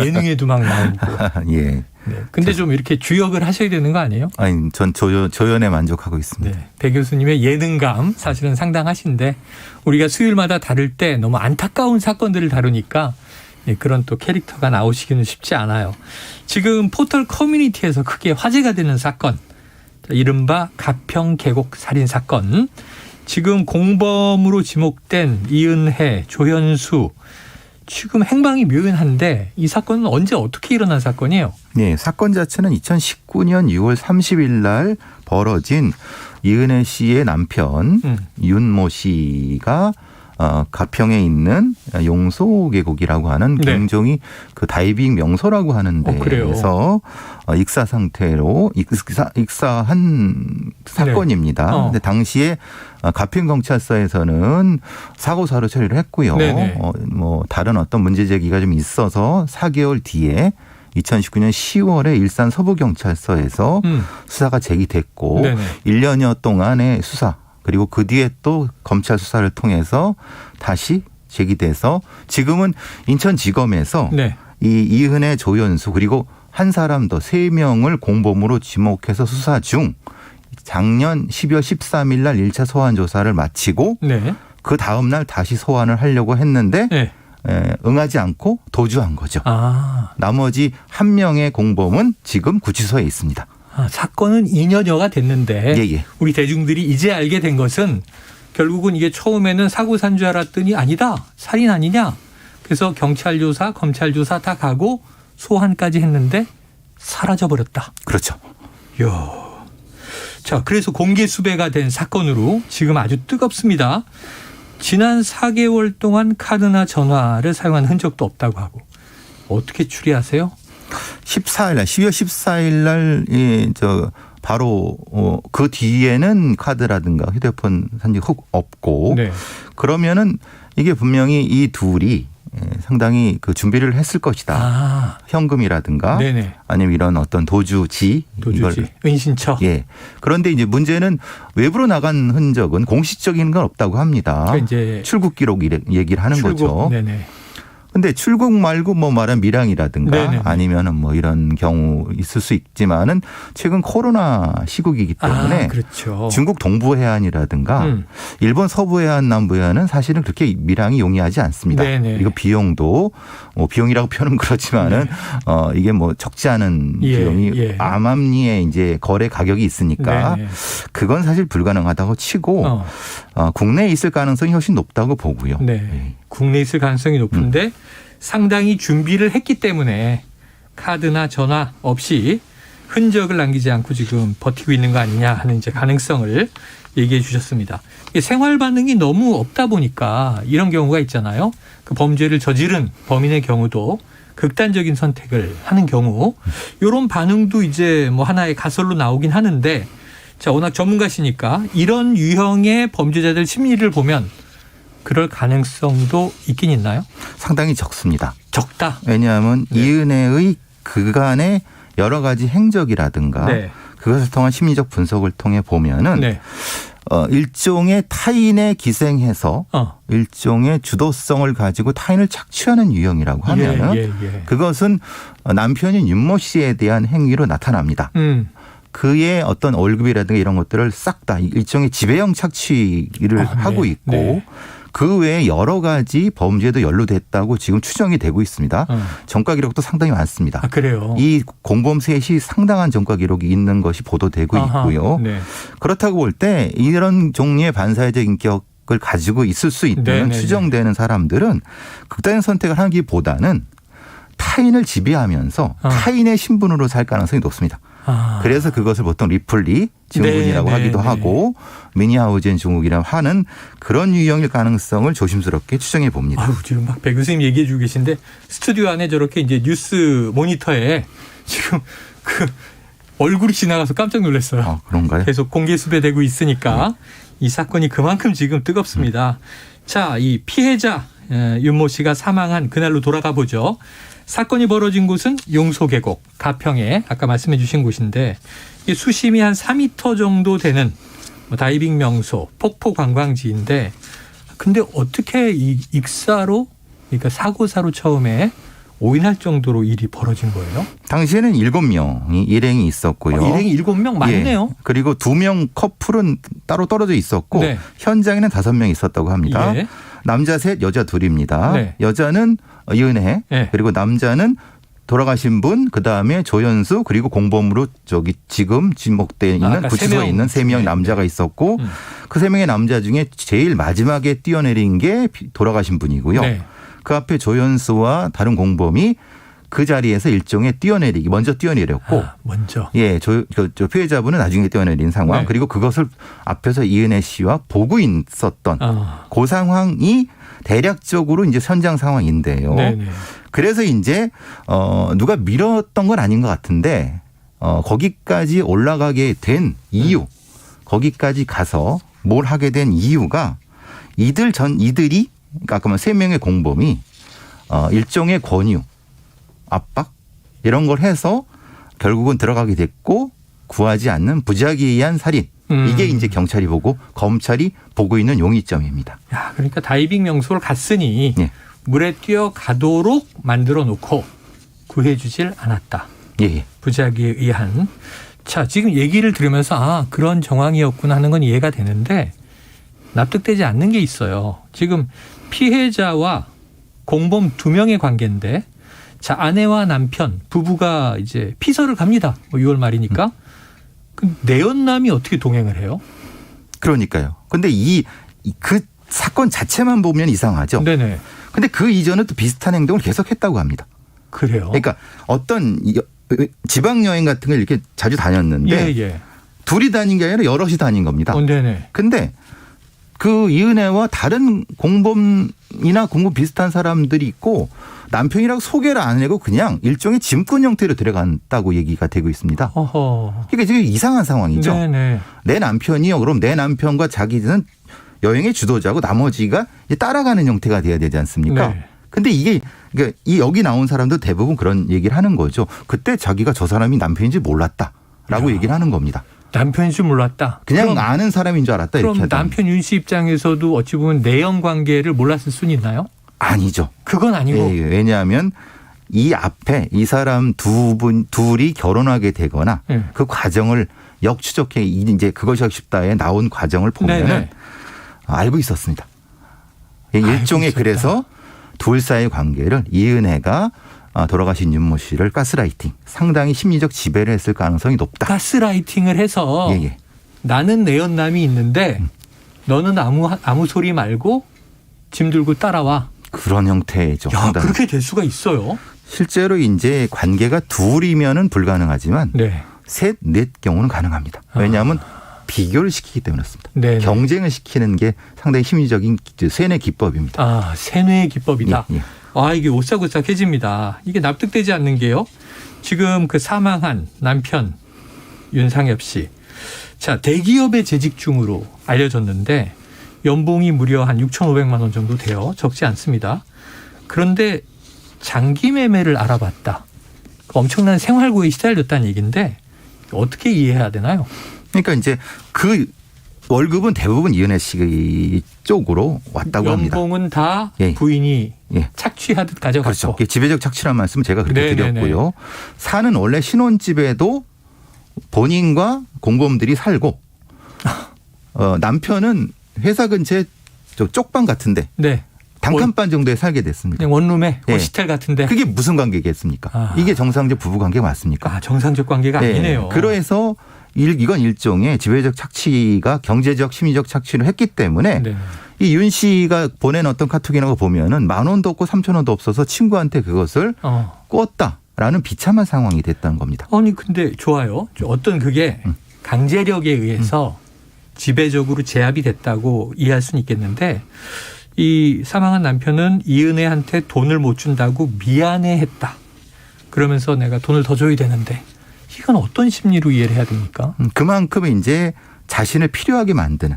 예능에도 막 나오고. 예. 네. 근데 좀 이렇게 주역을 하셔야 되는 거 아니에요? 아니, 전 조연에 만족하고 있습니다. 네. 배 교수님의 예능감 사실은 상당하신데 우리가 수요일마다 다룰 때 너무 안타까운 사건들을 다루니까 그런 또 캐릭터가 나오시기는 쉽지 않아요. 지금 포털 커뮤니티에서 크게 화제가 되는 사건, 이른바 가평 계곡 살인 사건. 지금 공범으로 지목된 이은혜, 조현수, 지금 행방이 묘연한데 이 사건은 언제 어떻게 일어난 사건이에요? 네, 사건 자체는 2019년 6월 30일 날 벌어진 이은혜 씨의 남편 윤모 씨가 가평에 있는 용소계곡이라고 하는 굉장히 그 다이빙 명소라고 하는 데에서 익사 상태로 익사한 사건입니다. 근데 당시에 가평경찰서에서는 사고사로 처리를 했고요. 뭐 다른 어떤 문제 제기가 좀 있어서 4개월 뒤에 2019년 10월에 일산 서부경찰서에서 수사가 제기됐고 1년여 동안의 수사 그리고 그 뒤에 또 검찰 수사를 통해서 다시 제기돼서 지금은 인천지검에서 이 이은혜, 조연수 그리고 한 사람 더 3명을 공범으로 지목해서 수사 중 작년 12월 13일 날 1차 소환 조사를 마치고 그 다음 날 다시 소환을 하려고 했는데 응하지 않고 도주한 거죠. 나머지 한 명의 공범은 지금 구치소에 있습니다. 사건은 2년여가 됐는데 우리 대중들이 이제 알게 된 것은 결국은 이게 처음에는 사고산 줄 알았더니 아니다. 살인 아니냐. 그래서 경찰 조사, 검찰 조사 다 가고 소환까지 했는데 사라져버렸다. 그렇죠. 이야. 자, 그래서 공개 수배가 된 사건으로 지금 아주 뜨겁습니다. 지난 4개월 동안 카드나 전화를 사용한 흔적도 없다고 하고. 어떻게 추리하세요? 14일 날, 12월 14일 날, 바로, 그 뒤에는 카드라든가 휴대폰 산지 훅 없고. 그러면은 이게 분명히 이 둘이 상당히 그 준비를 했을 것이다. 현금이라든가. 아니면 이런 어떤 도주지. 은신처. 예. 그런데 이제 문제는 외부로 나간 흔적은 공식적인 건 없다고 합니다. 이제 출국 기록 얘기를 하는 거죠. 근데 출국 말고 뭐 말한 밀항이라든가 아니면은 뭐 이런 경우 있을 수 있지만은 최근 코로나 시국이기 때문에 중국 동부 해안이라든가 일본 서부 해안 남부 해안은 사실은 그렇게 밀항이 용이하지 않습니다. 그리고 비용도 뭐 비용이라고 표현은 그렇지만은 이게 뭐 적지 않은 비용이 암암리에 이제 거래 가격이 있으니까 그건 사실 불가능하다고 치고 국내에 있을 가능성이 훨씬 높다고 보고요. 국내에 있을 가능성이 높은데 상당히 준비를 했기 때문에 카드나 전화 없이 흔적을 남기지 않고 지금 버티고 있는 거 아니냐 하는 이제 가능성을 얘기해 주셨습니다. 생활 반응이 너무 없다 보니까 이런 경우가 있잖아요. 그 범죄를 저지른 범인의 경우도 극단적인 선택을 하는 경우 이런 반응도 이제 뭐 하나의 가설로 나오긴 하는데 자, 워낙 전문가시니까 이런 유형의 범죄자들 심리를 보면 그럴 가능성도 있긴 있나요? 상당히 적습니다. 적다? 왜냐하면 이은혜의 그간의 여러 가지 행적이라든가 그것을 통한 심리적 분석을 통해 보면은 일종의 타인에 기생해서 일종의 주도성을 가지고 타인을 착취하는 유형이라고 하면은 그것은 남편인 윤모 씨에 대한 행위로 나타납니다. 그의 어떤 월급이라든가 이런 것들을 싹 다 일종의 지배형 착취를 하고 있고 그 외에 여러 가지 범죄도 연루됐다고 지금 추정이 되고 있습니다. 전과 기록도 상당히 많습니다. 그래요? 이 공범 셋이 상당한 전과 기록이 있는 것이 보도되고 있고요. 그렇다고 볼 때 이런 종류의 반사회적 인격을 가지고 있을 수 있는 추정되는 사람들은 극단의 선택을 하기보다는 타인을 지배하면서 타인의 신분으로 살 가능성이 높습니다. 그래서 그것을 보통 리플리 증후군이라고 하기도 하고 미니하우젠 증후군이라고 하는 그런 유형일 가능성을 조심스럽게 추정해 봅니다. 아유, 지금 막 배 교수님 얘기해 주고 계신데 스튜디오 안에 저렇게 이제 뉴스 모니터에 지금 그 얼굴이 지나가서 깜짝 놀랐어요. 그런가요? 계속 공개 수배되고 있으니까 이 사건이 그만큼 지금 뜨겁습니다. 자, 이 피해자 윤모 씨가 사망한 그날로 돌아가 보죠. 사건이 벌어진 곳은 용소계곡 가평에 아까 말씀해 주신 곳인데 이게 수심이 한 4m 정도 되는 다이빙 명소 폭포 관광지인데 근데 어떻게 이 익사로 그러니까 사고사로 처음에 오인할 정도로 일이 벌어진 거예요? 당시에는 7명이 일행이 있었고요. 일행이 7명 많네요. 그리고 2명 커플은 따로 떨어져 있었고 현장에는 5명 있었다고 합니다. 남자 셋, 여자 둘입니다. 여자는 이은혜 그리고 남자는 돌아가신 분, 그다음에 조연수 그리고 공범으로 지금 지목되어 있는 구치소에 있는 3명 남자가 있었고 그 3명의 남자 중에 제일 마지막에 뛰어내린 게 돌아가신 분이고요. 그 앞에 조연수와 다른 공범이 그 자리에서 일종의 먼저 뛰어내렸고. 먼저. 예, 저 피해자분은 나중에 뛰어내린 상황. 네. 그리고 그것을 앞에서 이은혜 씨와 보고 있었던 그 상황이 대략적으로 이제 현장 상황인데요. 네네. 그래서 이제 누가 밀었던 건 아닌 것 같은데 거기까지 올라가게 된 이유, 거기까지 가서 뭘 하게 된 이유가 이들이 그러니까 아까 3명의 공범이 일종의 권유, 압박 이런 걸 해서 결국은 들어가게 됐고 구하지 않는 부작위에 의한 살인. 이게 이제 경찰이 보고 검찰이 보고 있는 용의점입니다. 야, 그러니까 다이빙 명소를 갔으니 예. 물에 뛰어가도록 만들어 놓고 구해주질 않았다. 예. 부작위에 의한. 자, 지금 얘기를 들으면서 그런 정황이었구나 하는 건 이해가 되는데 납득되지 않는 게 있어요. 지금 피해자와 공범 2명의 관계인데 자, 아내와 남편, 부부가 이제 피서를 갑니다. 6월 말이니까. 그럼 내연남이 어떻게 동행을 해요? 그러니까요. 근데 그 사건 자체만 보면 이상하죠. 네네. 근데 그 이전은 또 비슷한 행동을 계속했다고 합니다. 그래요? 그러니까 어떤 지방 여행 같은 걸 이렇게 자주 다녔는데 예. 둘이 다닌 게 아니라 여럿이 다닌 겁니다. 네네. 근데 그 이은혜와 다른 공범이나 공범 비슷한 사람들이 있고 남편이라고 소개를 안 하고 그냥 일종의 짐꾼 형태로 들어간다고 얘기가 되고 있습니다. 그러니까 지금 이상한 상황이죠. 네네. 내 남편이요. 그럼 내 남편과 자기는 여행의 주도자고 나머지가 이제 따라가는 형태가 돼야 되지 않습니까? 네. 근데 이게 그러니까 여기 나온 사람도 대부분 그런 얘기를 하는 거죠. 그때 자기가 저 사람이 남편인지 몰랐다라고 얘기를 하는 겁니다. 남편인 줄 몰랐다. 그냥 아는 사람인 줄 알았다. 그럼 이렇게 남편 윤 씨 입장에서도 어찌 보면 내연 관계를 몰랐을 수는 있나요? 아니죠. 그건 아니고. 예, 왜냐하면 이 앞에 이 사람 둘이 결혼하게 되거나 그 과정을 역추적해 이제 그것이 하고 싶다에 나온 과정을 보면은 알고 있었습니다. 일종의 그래서 둘 사이의 관계를 이은혜가 돌아가신 윤모 씨를 가스라이팅, 상당히 심리적 지배를 했을 가능성이 높다. 가스라이팅을 해서 나는 내연남이 있는데 너는 아무 소리 말고 짐 들고 따라와. 그런 형태죠. 야, 그렇게 될 수가 있어요? 실제로 이제 관계가 둘이면은 불가능하지만 셋, 넷 경우는 가능합니다. 왜냐하면 비교를 시키기 때문에 그렇습니다. 네네. 경쟁을 시키는 게 상당히 심리적인 세뇌 기법입니다. 세뇌 기법이다. 예. 이게 오싹오싹해집니다. 이게 납득되지 않는 게요. 지금 그 사망한 남편 윤상엽 씨. 자, 대기업에 재직 중으로 알려졌는데 연봉이 무려 한 6,500만 원 정도 돼요. 적지 않습니다. 그런데 장기 매매를 알아봤다. 엄청난 생활고에 시달렸다는 얘기인데 어떻게 이해해야 되나요? 그러니까 이제 그 월급은 대부분 이은혜 씨 쪽으로 왔다고 합니다. 연봉은 다 부인이 착취하듯 가져갔고. 그렇죠. 지배적 착취란 말씀 제가 그렇게 드렸고요. 사는 원래 신혼집에도 본인과 공범들이 살고 남편은 회사 근처에 쪽방 같은데 단칸방 정도에 살게 됐습니다. 그냥 원룸에 호스텔 같은데. 그게 무슨 관계겠습니까? 이게 정상적 부부 관계 맞습니까? 정상적 관계가 아니네요. 그래서 이건 일종의 지배적 착취가 경제적 심리적 착취를 했기 때문에 이 윤 씨가 보낸 어떤 카톡이나 거 보면은 10,000원도 없고 3,000원도 없어서 친구한테 그것을 꿨다라는 비참한 상황이 됐다는 겁니다. 아니 근데 좋아요. 어떤 그게 강제력에 의해서 지배적으로 제압이 됐다고 이해할 수는 있겠는데 이 사망한 남편은 이은혜한테 돈을 못 준다고 미안해했다. 그러면서 내가 돈을 더 줘야 되는데 이건 어떤 심리로 이해를 해야 됩니까? 그만큼 이제 자신을 필요하게 만드는.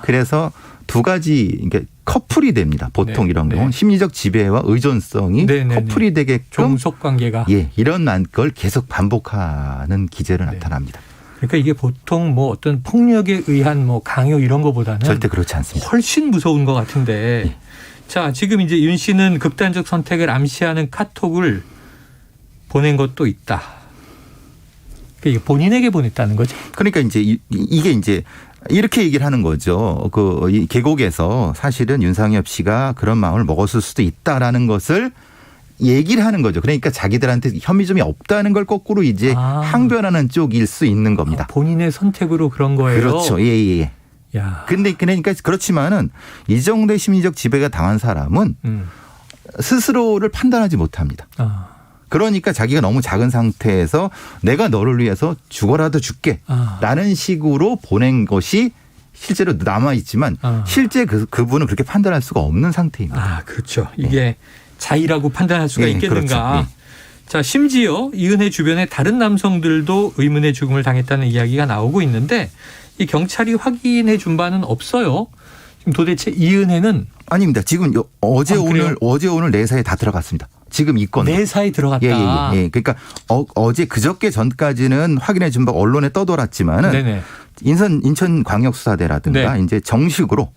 그래서 두 가지 이게 커플이 됩니다. 보통 이런 경우는 심리적 지배와 의존성이 커플이 되게끔 종속 관계가 이런 걸 계속 반복하는 기제로 나타납니다. 그러니까 이게 보통 뭐 어떤 폭력에 의한 뭐 강요 이런 거보다는 절대 그렇지 않습니다. 훨씬 무서운 것 같은데. 자, 지금 이제 윤 씨는 극단적 선택을 암시하는 카톡을 보낸 것도 있다. 그러니까 본인에게 보냈다는 거죠. 그러니까 이제 이게 이제 이렇게 얘기를 하는 거죠. 이 계곡에서 사실은 윤상엽 씨가 그런 마음을 먹었을 수도 있다라는 것을 얘기를 하는 거죠. 그러니까 자기들한테 혐의점이 없다는 걸 거꾸로 이제 항변하는 쪽일 수 있는 겁니다. 본인의 선택으로 그런 거예요. 그렇죠. 예. 야. 근데 그러니까 그렇지만은 이 정도의 심리적 지배가 당한 사람은 스스로를 판단하지 못합니다. 그러니까 자기가 너무 작은 상태에서 내가 너를 위해서 죽어라도 줄게 라는 식으로 보낸 것이 실제로 남아있지만 실제 그분은 그렇게 판단할 수가 없는 상태입니다. 그렇죠. 이게 자의라고 판단할 수가 있겠는가. 그렇죠. 자, 심지어 이은혜 주변에 다른 남성들도 의문의 죽음을 당했다는 이야기가 나오고 있는데 이 경찰이 확인해 준 바는 없어요. 지금 도대체 이은혜는 아닙니다. 지금 어제 오늘 내사에 다 들어갔습니다. 지금 이 건 내사에 들어갔다. 예. 그러니까 어제 그저께 전까지는 확인해 준 바 언론에 떠돌았지만은 인천광역수사대라든가 이제 정식으로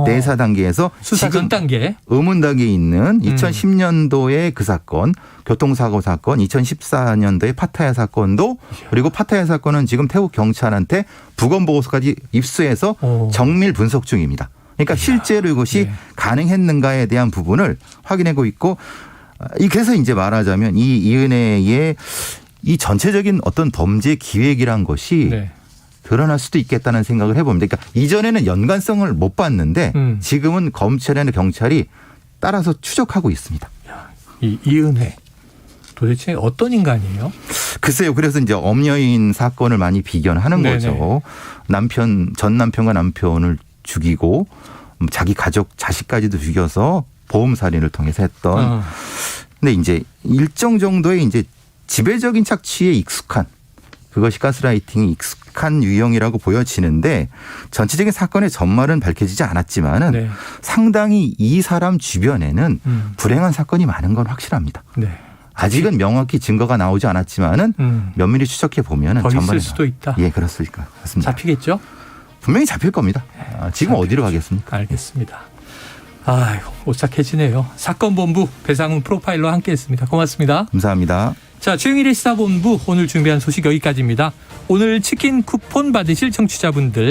내사 단계에서 수사 전 단계 의문 단계에 있는 2010년도의 그 사건, 교통사고 사건, 2014년도의 파타야 사건도 그리고 파타야 사건은 지금 태국 경찰한테 부검 보고서까지 입수해서 정밀 분석 중입니다. 그러니까 실제로 이것이 가능했는가에 대한 부분을 확인하고 있고 그래서 이제 말하자면 이 이은혜의 이 전체적인 어떤 범죄 기획이란 것이 드러날 수도 있겠다는 생각을 해봅니다. 그러니까 이전에는 연관성을 못 봤는데 지금은 검찰이나 경찰이 따라서 추적하고 있습니다. 이 이은혜 도대체 어떤 인간이에요? 글쎄요. 그래서 이제 엄여인 사건을 많이 비견하는 거죠. 전 남편과 남편을 죽이고 자기 가족 자식까지도 죽여서 보험 살인을 통해서 했던. 근데 이제 일정 정도의 이제 지배적인 착취에 익숙한 그것이 가스라이팅이 익숙한 유형이라고 보여지는데 전체적인 사건의 전말은 밝혀지지 않았지만은 상당히 이 사람 주변에는 불행한 사건이 많은 건 확실합니다. 아직은 명확히 증거가 나오지 않았지만은 면밀히 추적해 보면은 더 있을 수도 있다. 예, 그렇습니다. 잡히겠죠? 분명히 잡힐 겁니다. 지금 어디로 가겠습니까? 알겠습니다. 아이고, 오싹해지네요. 사건본부 배상훈 프로파일러와 함께했습니다. 고맙습니다. 감사합니다. 자, 최영일의 시사본부 오늘 준비한 소식 여기까지입니다. 오늘 치킨 쿠폰 받으실 청취자분들